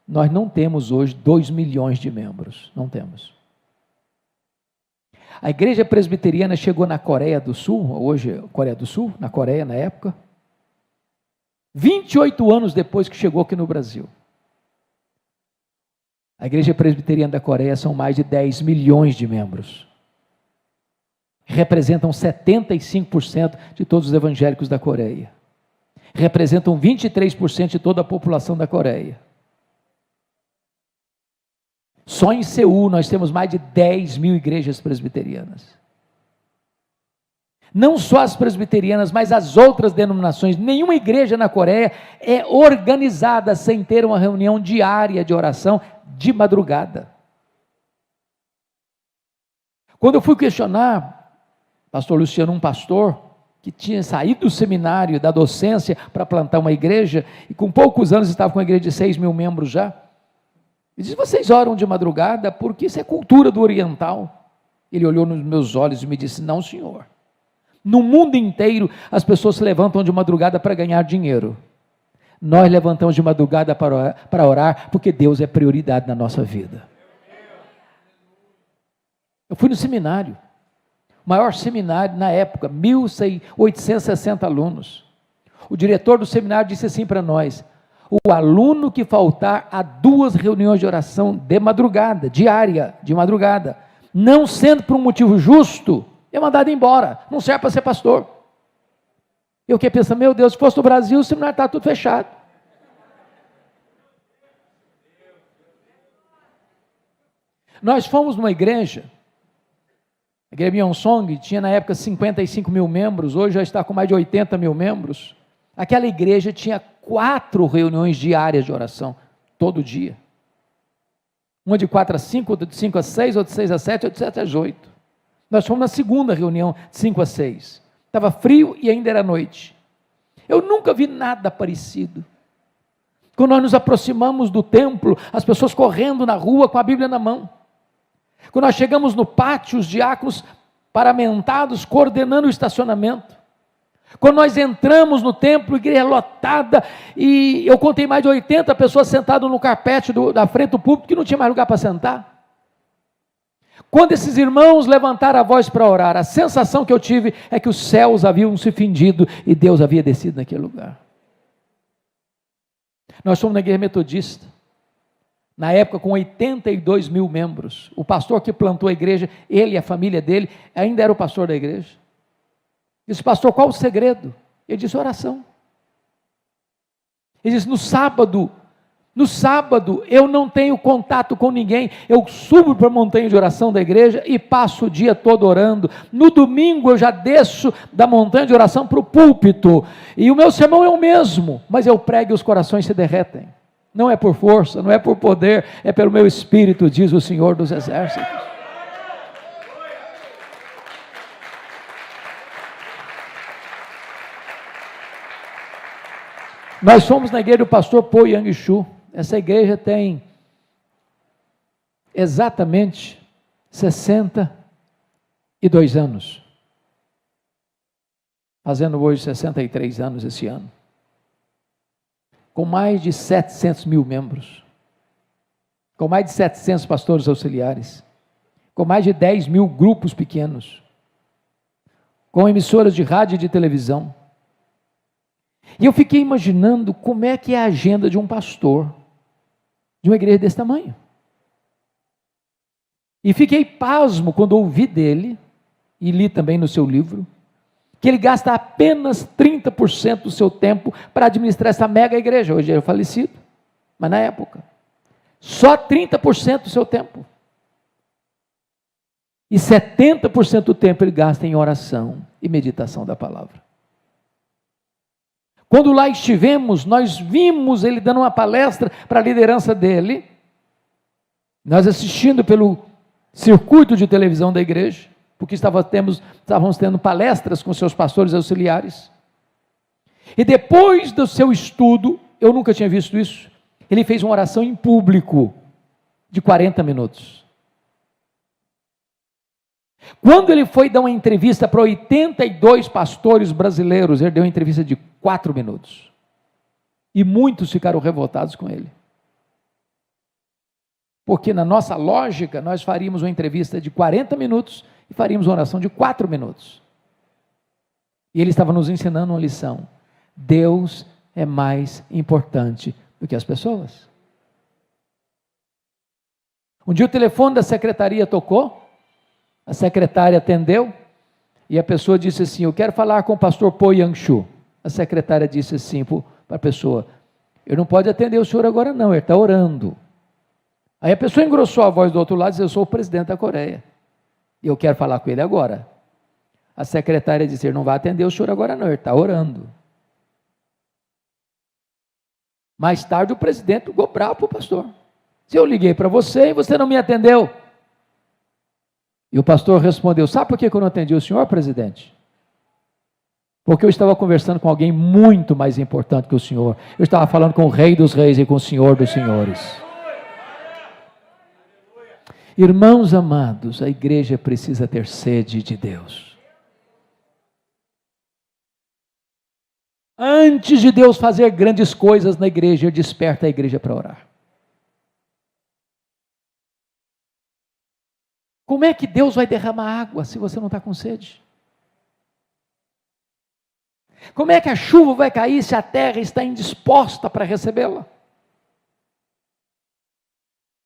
nós não temos hoje 2 milhões de membros. Não temos. A igreja presbiteriana chegou na Coreia do Sul, hoje Coreia do Sul, na Coreia na época, 28 anos depois que chegou aqui no Brasil. A igreja presbiteriana da Coreia são mais de 10 milhões de membros. Representam 75% de todos os evangélicos da Coreia. Representam 23% de toda a população da Coreia. Só em Seul nós temos mais de 10 mil igrejas presbiterianas. Não só as presbiterianas, mas as outras denominações. Nenhuma igreja na Coreia é organizada sem ter uma reunião diária de oração de madrugada. Quando eu fui questionar, pastor Luciano, um pastor que tinha saído do seminário, da docência, para plantar uma igreja, e com poucos anos estava com uma igreja de 6 mil membros já, ele disse: vocês oram de madrugada porque isso é cultura do oriental? Ele olhou nos meus olhos e me disse: não, senhor. No mundo inteiro as pessoas se levantam de madrugada para ganhar dinheiro. Nós levantamos de madrugada para orar porque Deus é prioridade na nossa vida. Eu fui no seminário, maior seminário na época, 1.860 alunos. O diretor do seminário disse assim para nós: o aluno que faltar a 2 reuniões de oração de madrugada, diária, de madrugada, não sendo por um motivo justo, é mandado embora, não serve para ser pastor. Eu que penso, meu Deus, se fosse no Brasil, o seminário está tudo fechado. Nós fomos numa igreja, a igreja Myeonsong tinha na época 55 mil membros, hoje já está com mais de 80 mil membros. Aquela igreja tinha 4 reuniões diárias de oração, todo dia. Uma de 4 a 5, outra de 5 a 6, outra de 6 a 7, outra de 7 a 8. Nós fomos na segunda reunião, de 5 a 6. Estava frio e ainda era noite. Eu nunca vi nada parecido. Quando nós nos aproximamos do templo, as pessoas correndo na rua com a Bíblia na mão. Quando nós chegamos no pátio, os diáconos paramentados, coordenando o estacionamento. Quando nós entramos no templo, igreja lotada, e eu contei mais de 80 pessoas sentadas no carpete da frente do púlpito, que não tinha mais lugar para sentar. Quando esses irmãos levantaram a voz para orar, a sensação que eu tive é que os céus haviam se findido e Deus havia descido naquele lugar. Nós somos na igreja metodista, na época com 82 mil membros. O pastor que plantou a igreja, ele e a família dele, ainda era o pastor da igreja. Disse: pastor, qual o segredo? Ele disse: oração. Ele disse: no sábado eu não tenho contato com ninguém, eu subo para a montanha de oração da igreja e passo o dia todo orando. No domingo eu já desço da montanha de oração para o púlpito, e o meu sermão é o mesmo, mas eu prego e os corações se derretem. Não é por força, não é por poder, é pelo meu espírito, diz o Senhor dos Exércitos. Nós fomos na igreja do pastor Po Yang-Shu. Essa igreja tem exatamente 62 anos. Fazendo hoje 63 anos esse ano. Com mais de 700 mil membros. Com mais de 700 pastores auxiliares. Com mais de 10 mil grupos pequenos. Com emissoras de rádio e de televisão. E eu fiquei imaginando como é que é a agenda de um pastor de uma igreja desse tamanho. E fiquei pasmo quando ouvi dele, e li também no seu livro, que ele gasta apenas 30% do seu tempo para administrar essa mega igreja. Hoje ele é falecido. mas na época, só 30% do seu tempo. E 70% do tempo ele gasta em oração e meditação da palavra. Quando lá estivemos, nós vimos ele dando uma palestra para a liderança dele, nós assistindo pelo circuito de televisão da igreja, porque estávamos tendo palestras com seus pastores auxiliares. E depois do seu estudo, eu nunca tinha visto isso, ele fez uma oração em público de 40 minutos. Quando ele foi dar uma entrevista para 82 pastores brasileiros, ele deu uma entrevista de 4 minutos. E muitos ficaram revoltados com ele. Porque na nossa lógica, nós faríamos uma entrevista de 40 minutos e faríamos uma oração de 4 minutos. E ele estava nos ensinando uma lição. Deus é mais importante do que as pessoas. Um dia o telefone da secretaria tocou, a secretária atendeu, e a pessoa disse assim, eu quero falar com o pastor Po Yang-Shu. A secretária disse assim para a pessoa, eu não pode atender o senhor agora não, ele está orando. Aí a pessoa engrossou a voz do outro lado e disse, eu sou o presidente da Coreia, e eu quero falar com ele agora. A secretária disse, ele não vai atender o senhor agora não, ele está orando. Mais tarde o presidente ficou bravo para o pastor. Se eu liguei para você e você não me atendeu. E o pastor respondeu, sabe por que eu não atendi o senhor, presidente? Porque eu estava conversando com alguém muito mais importante que o senhor. Eu estava falando com o rei dos reis e com o senhor dos senhores. Irmãos amados, a igreja precisa ter sede de Deus. Antes de Deus fazer grandes coisas na igreja, Ele desperta a igreja para orar. Como é que Deus vai derramar água se você não está com sede? Como é que a chuva vai cair se a terra está indisposta para recebê-la?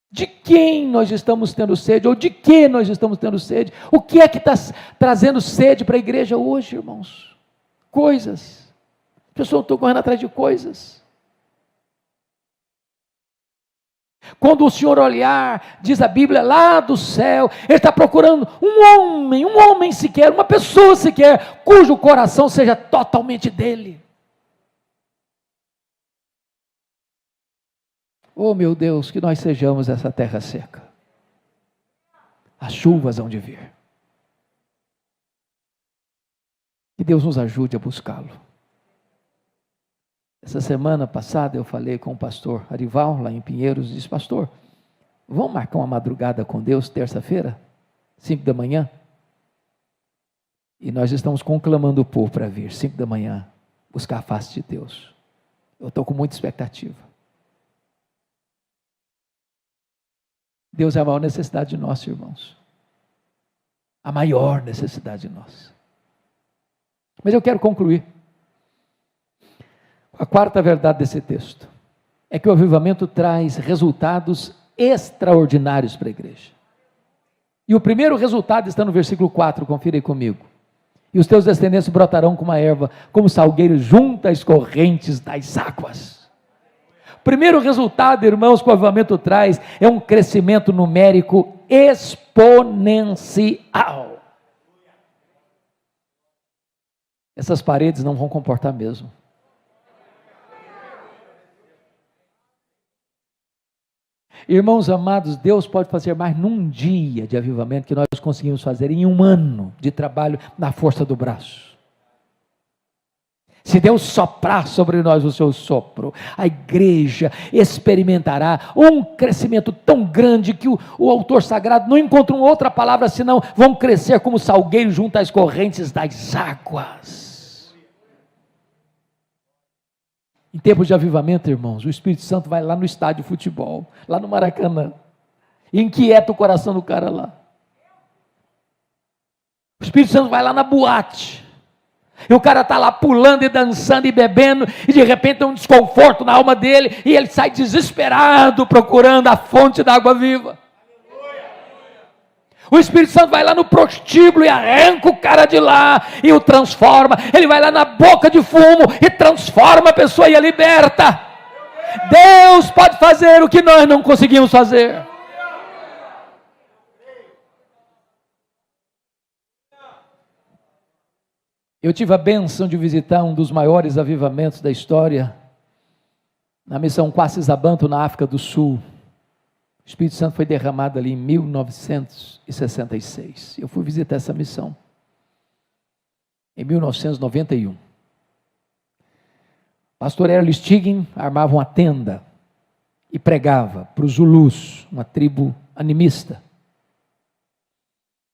De quem nós estamos tendo sede? Ou de que nós estamos tendo sede? O que é que está trazendo sede para a igreja hoje, irmãos? Coisas. As pessoas estão correndo atrás de coisas. Quando o Senhor olhar, diz a Bíblia, lá do céu, Ele está procurando um homem sequer, uma pessoa sequer, cujo coração seja totalmente dele. Oh meu Deus, que nós sejamos essa terra seca. As chuvas hão de vir. Que Deus nos ajude a buscá-lo. Essa semana passada eu falei com o pastor Arival, lá em Pinheiros, e disse, pastor, vamos marcar uma madrugada com Deus, terça-feira, 5 da manhã? E nós estamos conclamando o povo para vir, 5 da manhã, buscar a face de Deus. Eu estou com muita expectativa. Deus é a maior necessidade de nós, irmãos. A maior necessidade de nós. Mas eu quero concluir. A quarta verdade desse texto é que o avivamento traz resultados extraordinários para a igreja. E o primeiro resultado está no versículo 4, confira aí comigo. E os teus descendentes brotarão como a erva, como salgueiro junto às correntes das águas. O primeiro resultado, irmãos, que o avivamento traz é um crescimento numérico exponencial. Essas paredes não vão comportar mesmo. Irmãos amados, Deus pode fazer mais num dia de avivamento que nós conseguimos fazer em um ano de trabalho na força do braço. Se Deus soprar sobre nós o seu sopro, a igreja experimentará um crescimento tão grande que o autor sagrado não encontra uma outra palavra senão vão crescer como salgueiro junto às correntes das águas. Em tempos de avivamento, irmãos, o Espírito Santo vai lá no estádio de futebol, lá no Maracanã, e inquieta o coração do cara lá. O Espírito Santo vai lá na boate, e o cara está lá pulando e dançando e bebendo, e de repente tem um desconforto na alma dele, e ele sai desesperado procurando a fonte da água viva. O Espírito Santo vai lá no prostíbulo e arranca o cara de lá e o transforma. Ele vai lá na boca de fumo e transforma a pessoa e a liberta. Deus pode fazer o que nós não conseguimos fazer. Eu tive a bênção de visitar um dos maiores avivamentos da história, na missão Quacis-Abantu, na África do Sul. O Espírito Santo foi derramado ali em 1966. Eu fui visitar essa missão em 1991. Pastor Erle Stiggin armava uma tenda e pregava para os Zulus, uma tribo animista,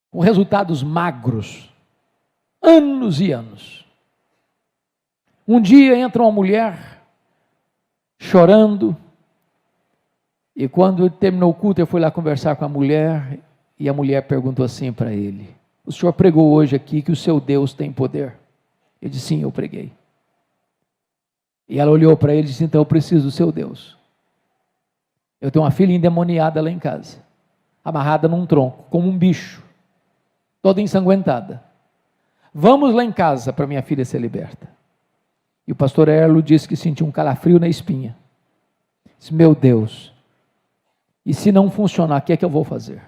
com resultados magros, anos e anos. Um dia entra uma mulher chorando, e quando terminou o culto, eu fui lá conversar com a mulher, e a mulher perguntou assim para ele: o senhor pregou hoje aqui que o seu Deus tem poder? Ele disse: sim, eu preguei. E ela olhou para ele e disse: então eu preciso do seu Deus. Eu tenho uma filha endemoniada lá em casa, amarrada num tronco, como um bicho, toda ensanguentada. Vamos lá em casa para minha filha ser liberta. E o pastor Erlo disse que sentiu um calafrio na espinha. Disse: meu Deus, e se não funcionar, o que é que eu vou fazer?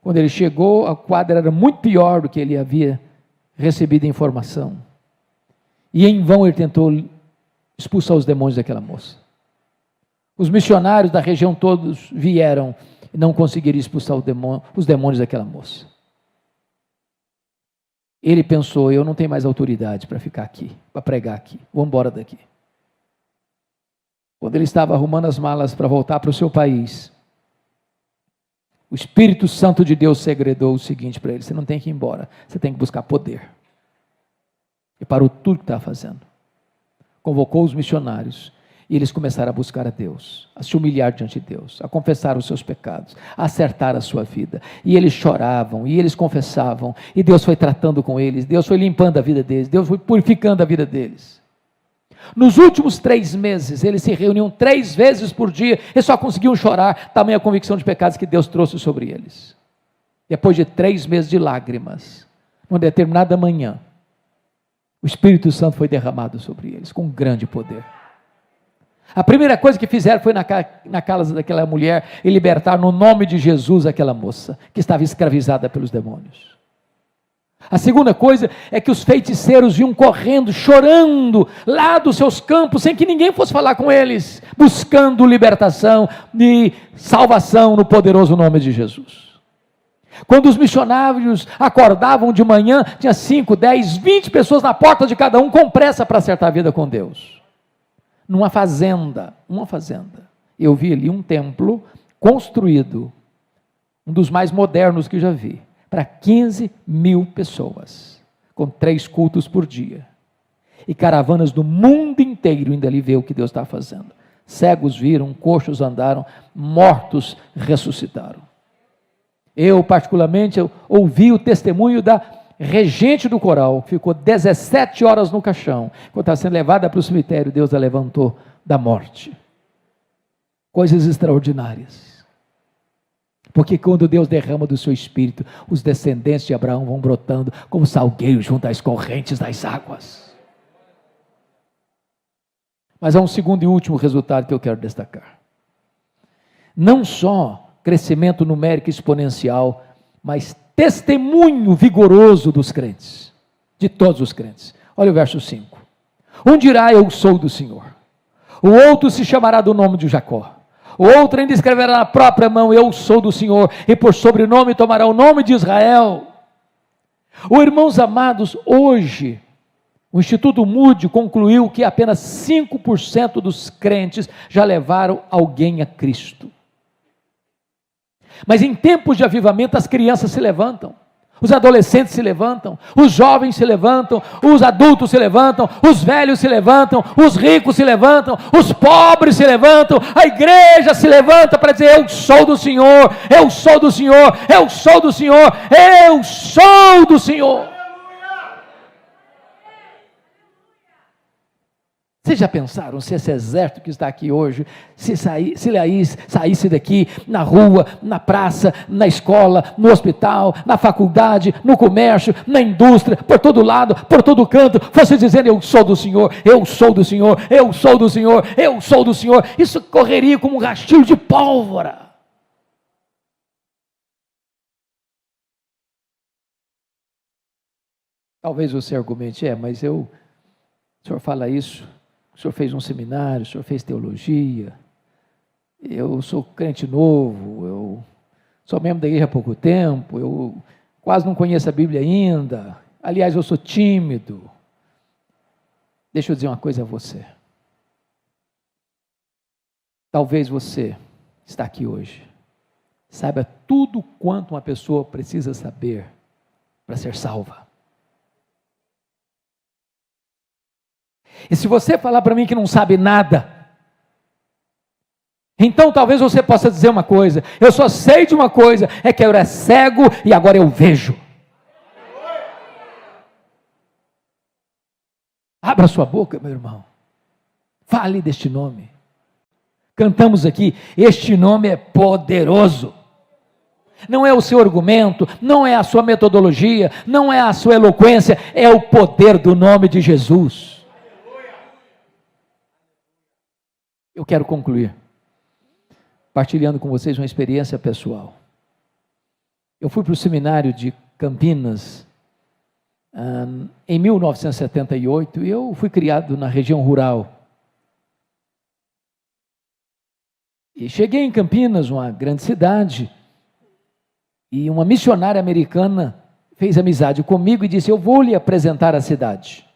Quando ele chegou, a quadra era muito pior do que ele havia recebido a informação. E em vão ele tentou expulsar os demônios daquela moça. Os missionários da região todos vieram e não conseguiram expulsar os demônios daquela moça. Ele pensou: eu não tenho mais autoridade para ficar aqui, para pregar aqui, vou embora daqui. Quando ele estava arrumando as malas para voltar para o seu país, o Espírito Santo de Deus segredou o seguinte para ele: você não tem que ir embora, você tem que buscar poder. E parou tudo que estava fazendo. Convocou os missionários, e eles começaram a buscar a Deus, a se humilhar diante de Deus, a confessar os seus pecados, a acertar a sua vida. E eles choravam, e eles confessavam, e Deus foi tratando com eles, Deus foi limpando a vida deles, Deus foi purificando a vida deles. Nos últimos 3 meses, eles se reuniam 3 vezes por dia, e só conseguiam chorar, tamanha a convicção de pecados que Deus trouxe sobre eles. Depois de 3 meses de lágrimas, numa determinada manhã, o Espírito Santo foi derramado sobre eles, com grande poder. A primeira coisa que fizeram foi na casa daquela mulher e libertar no nome de Jesus aquela moça, que estava escravizada pelos demônios. A segunda coisa é que os feiticeiros vinham correndo, chorando, lá dos seus campos, sem que ninguém fosse falar com eles, buscando libertação e salvação no poderoso nome de Jesus. Quando os missionários acordavam de manhã, tinha 5, 10, 20 pessoas na porta de cada um, com pressa para acertar a vida com Deus. Numa fazenda, eu vi ali um templo construído, um dos mais modernos que já vi, para 15 mil pessoas, com 3 cultos por dia, e caravanas do mundo inteiro indo ali ver o que Deus está fazendo. Cegos viram, coxos andaram, mortos ressuscitaram. Eu particularmente ouvi o testemunho da regente do coral, que ficou 17 horas no caixão, quando estava sendo levada para o cemitério, Deus a levantou da morte. Coisas extraordinárias. Porque quando Deus derrama do seu espírito, os descendentes de Abraão vão brotando como salgueiros junto às correntes das águas. Mas há um segundo e último resultado que eu quero destacar. Não só crescimento numérico exponencial, mas testemunho vigoroso dos crentes, de todos os crentes. Olha o verso 5. Um dirá: eu sou do Senhor. O outro se chamará do nome de Jacó. O outro ainda escreverá na própria mão: eu sou do Senhor, e por sobrenome tomará o nome de Israel. Irmãos amados, hoje o Instituto Moody concluiu que apenas 5% dos crentes já levaram alguém a Cristo. Mas em tempos de avivamento, as crianças se levantam, os adolescentes se levantam, os jovens se levantam, os adultos se levantam, os velhos se levantam, os ricos se levantam, os pobres se levantam, a igreja se levanta para dizer: eu sou do Senhor, eu sou do Senhor, eu sou do Senhor, eu sou do Senhor. Vocês já pensaram se esse exército que está aqui hoje, se saísse daqui na rua, na praça, na escola, no hospital, na faculdade, no comércio, na indústria, por todo lado, por todo canto, fosse dizendo: eu sou do Senhor, eu sou do Senhor, eu sou do Senhor, eu sou do Senhor, isso correria como um rastilho de pólvora. Talvez você argumente: mas o senhor fala isso, o senhor fez um seminário, o senhor fez teologia, eu sou crente novo, eu sou membro da igreja há pouco tempo, eu quase não conheço a Bíblia ainda, aliás, eu sou tímido. Deixa eu dizer uma coisa a você. Talvez você está aqui hoje, saiba tudo quanto uma pessoa precisa saber para ser salva. E se você falar para mim que não sabe nada, então talvez você possa dizer uma coisa: eu só sei de uma coisa, é que eu era cego e agora eu vejo. Abra sua boca, meu irmão, fale deste nome. Cantamos aqui: este nome é poderoso. Não é o seu argumento, não é a sua metodologia, não é a sua eloquência, é o poder do nome de Jesus. Eu quero concluir partilhando com vocês uma experiência pessoal. Eu fui para o seminário de Campinas em 1978 e eu fui criado na região rural. E cheguei em Campinas, uma grande cidade, e uma missionária americana fez amizade comigo e disse: eu vou lhe apresentar a cidade.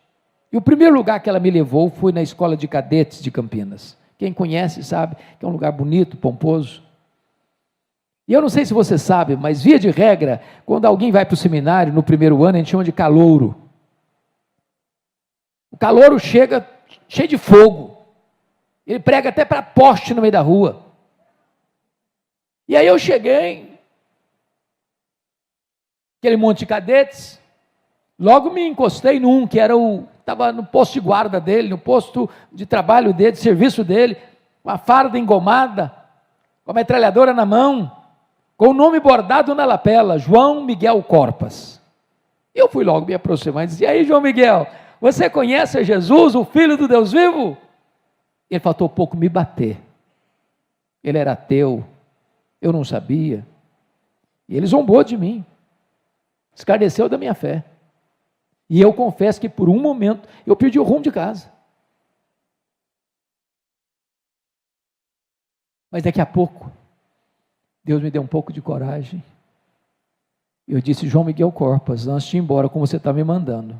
E o primeiro lugar que ela me levou foi na escola de cadetes de Campinas. Quem conhece sabe que é um lugar bonito, pomposo. E eu não sei se você sabe, mas via de regra, quando alguém vai para o seminário, no primeiro ano, a gente chama de calouro. O calouro chega cheio de fogo. Ele prega até para poste no meio da rua. E aí eu cheguei, aquele monte de cadetes, logo me encostei num que estava no posto de guarda dele, no posto de trabalho dele, de serviço dele, com a farda engomada, com a metralhadora na mão, com o nome bordado na lapela: João Miguel Corpas. Eu fui logo me aproximar e disse: e aí, João Miguel, você conhece a Jesus, o Filho do Deus vivo? Ele faltou pouco me bater. Ele era ateu, eu não sabia, e ele zombou de mim, escarneceu da minha fé. E eu confesso que por um momento eu perdi o rumo de casa. Mas daqui a pouco, Deus me deu um pouco de coragem. Eu disse: João Miguel Corpas, antes de ir embora, como você está me mandando,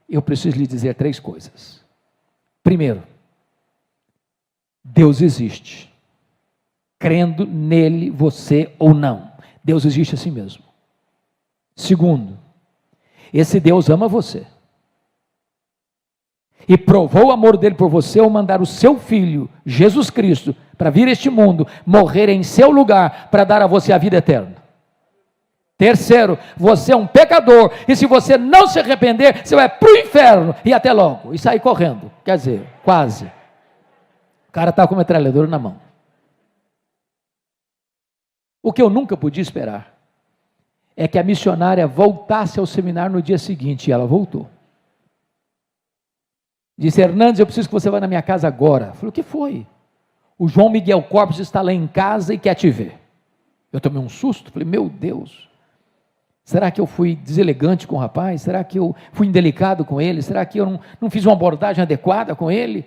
eu preciso lhe dizer 3 coisas. Primeiro, Deus existe. Crendo nele, você ou não, Deus existe assim mesmo. Segundo, esse Deus ama você. E provou o amor dele por você ao mandar o seu Filho, Jesus Cristo, para vir a este mundo, morrer em seu lugar, para dar a você a vida eterna. Terceiro, você é um pecador, e se você não se arrepender, você vai para o inferno, e até logo, e sair correndo. Quer dizer, quase. O cara está com a metralhadora na mão. O que eu nunca podia esperar é que a missionária voltasse ao seminário no dia seguinte, e ela voltou. Disse: Hernandes, eu preciso que você vá na minha casa agora. Eu falei: o que foi? O João Miguel Corpas está lá em casa e quer te ver. Eu tomei um susto, falei: meu Deus, será que eu fui deselegante com o rapaz? Será que eu fui indelicado com ele? Será que eu não fiz uma abordagem adequada com ele?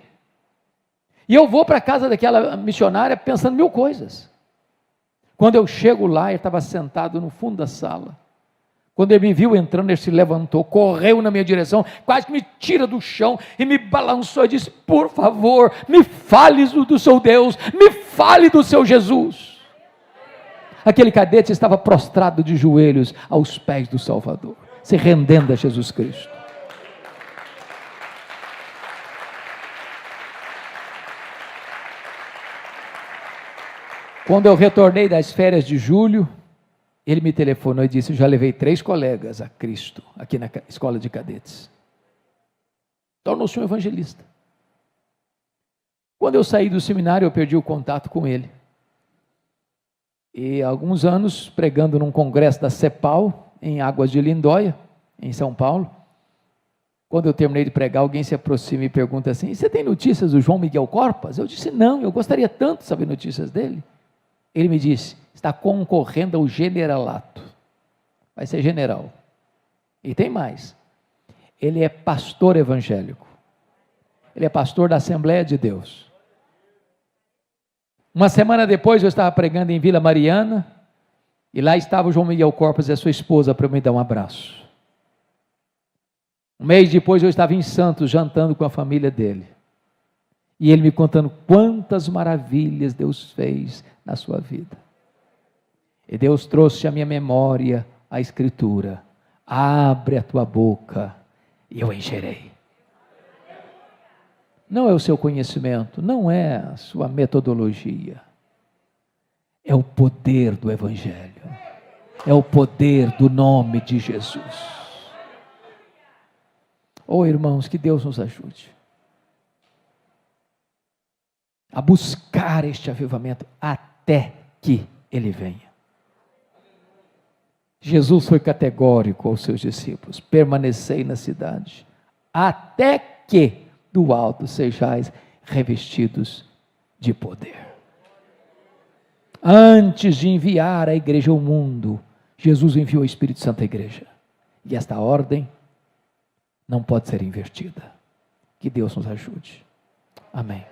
E eu vou para a casa daquela missionária pensando 1000 coisas. Quando eu chego lá, ele estava sentado no fundo da sala. Quando ele me viu entrando, ele se levantou, correu na minha direção, quase que me tira do chão e me balançou e disse: por favor, me fale do seu Deus, me fale do seu Jesus. Aquele cadete estava prostrado de joelhos aos pés do Salvador, se rendendo a Jesus Cristo. Quando eu retornei das férias de julho, ele me telefonou e disse: já levei 3 colegas a Cristo, aqui na escola de cadetes. Tornou-se um evangelista. Quando eu saí do seminário, eu perdi o contato com ele. E há alguns anos, pregando num congresso da CEPAL, em Águas de Lindóia, em São Paulo, quando eu terminei de pregar, alguém se aproxima e pergunta assim: você tem notícias do João Miguel Corpas? Eu disse: não, eu gostaria tanto de saber notícias dele. Ele me disse: está concorrendo ao generalato, vai ser general. E tem mais, ele é pastor evangélico, ele é pastor da Assembleia de Deus. Uma semana depois eu estava pregando em Vila Mariana, e lá estava o João Miguel Corpas e a sua esposa para me dar um abraço. Um mês depois eu estava em Santos, jantando com a família dele, e ele me contando quantas maravilhas Deus fez na sua vida. E Deus trouxe à minha memória a Escritura: abre a tua boca e eu encherei. Não é o seu conhecimento, não é a sua metodologia, é o poder do Evangelho, é o poder do nome de Jesus. Oh, irmãos, que Deus nos ajude a buscar este avivamento até que ele venha. Jesus foi categórico aos seus discípulos: permanecei na cidade, até que do alto sejais revestidos de poder. Antes de enviar a igreja ao mundo, Jesus enviou o Espírito Santo à igreja. E esta ordem não pode ser invertida. Que Deus nos ajude. Amém.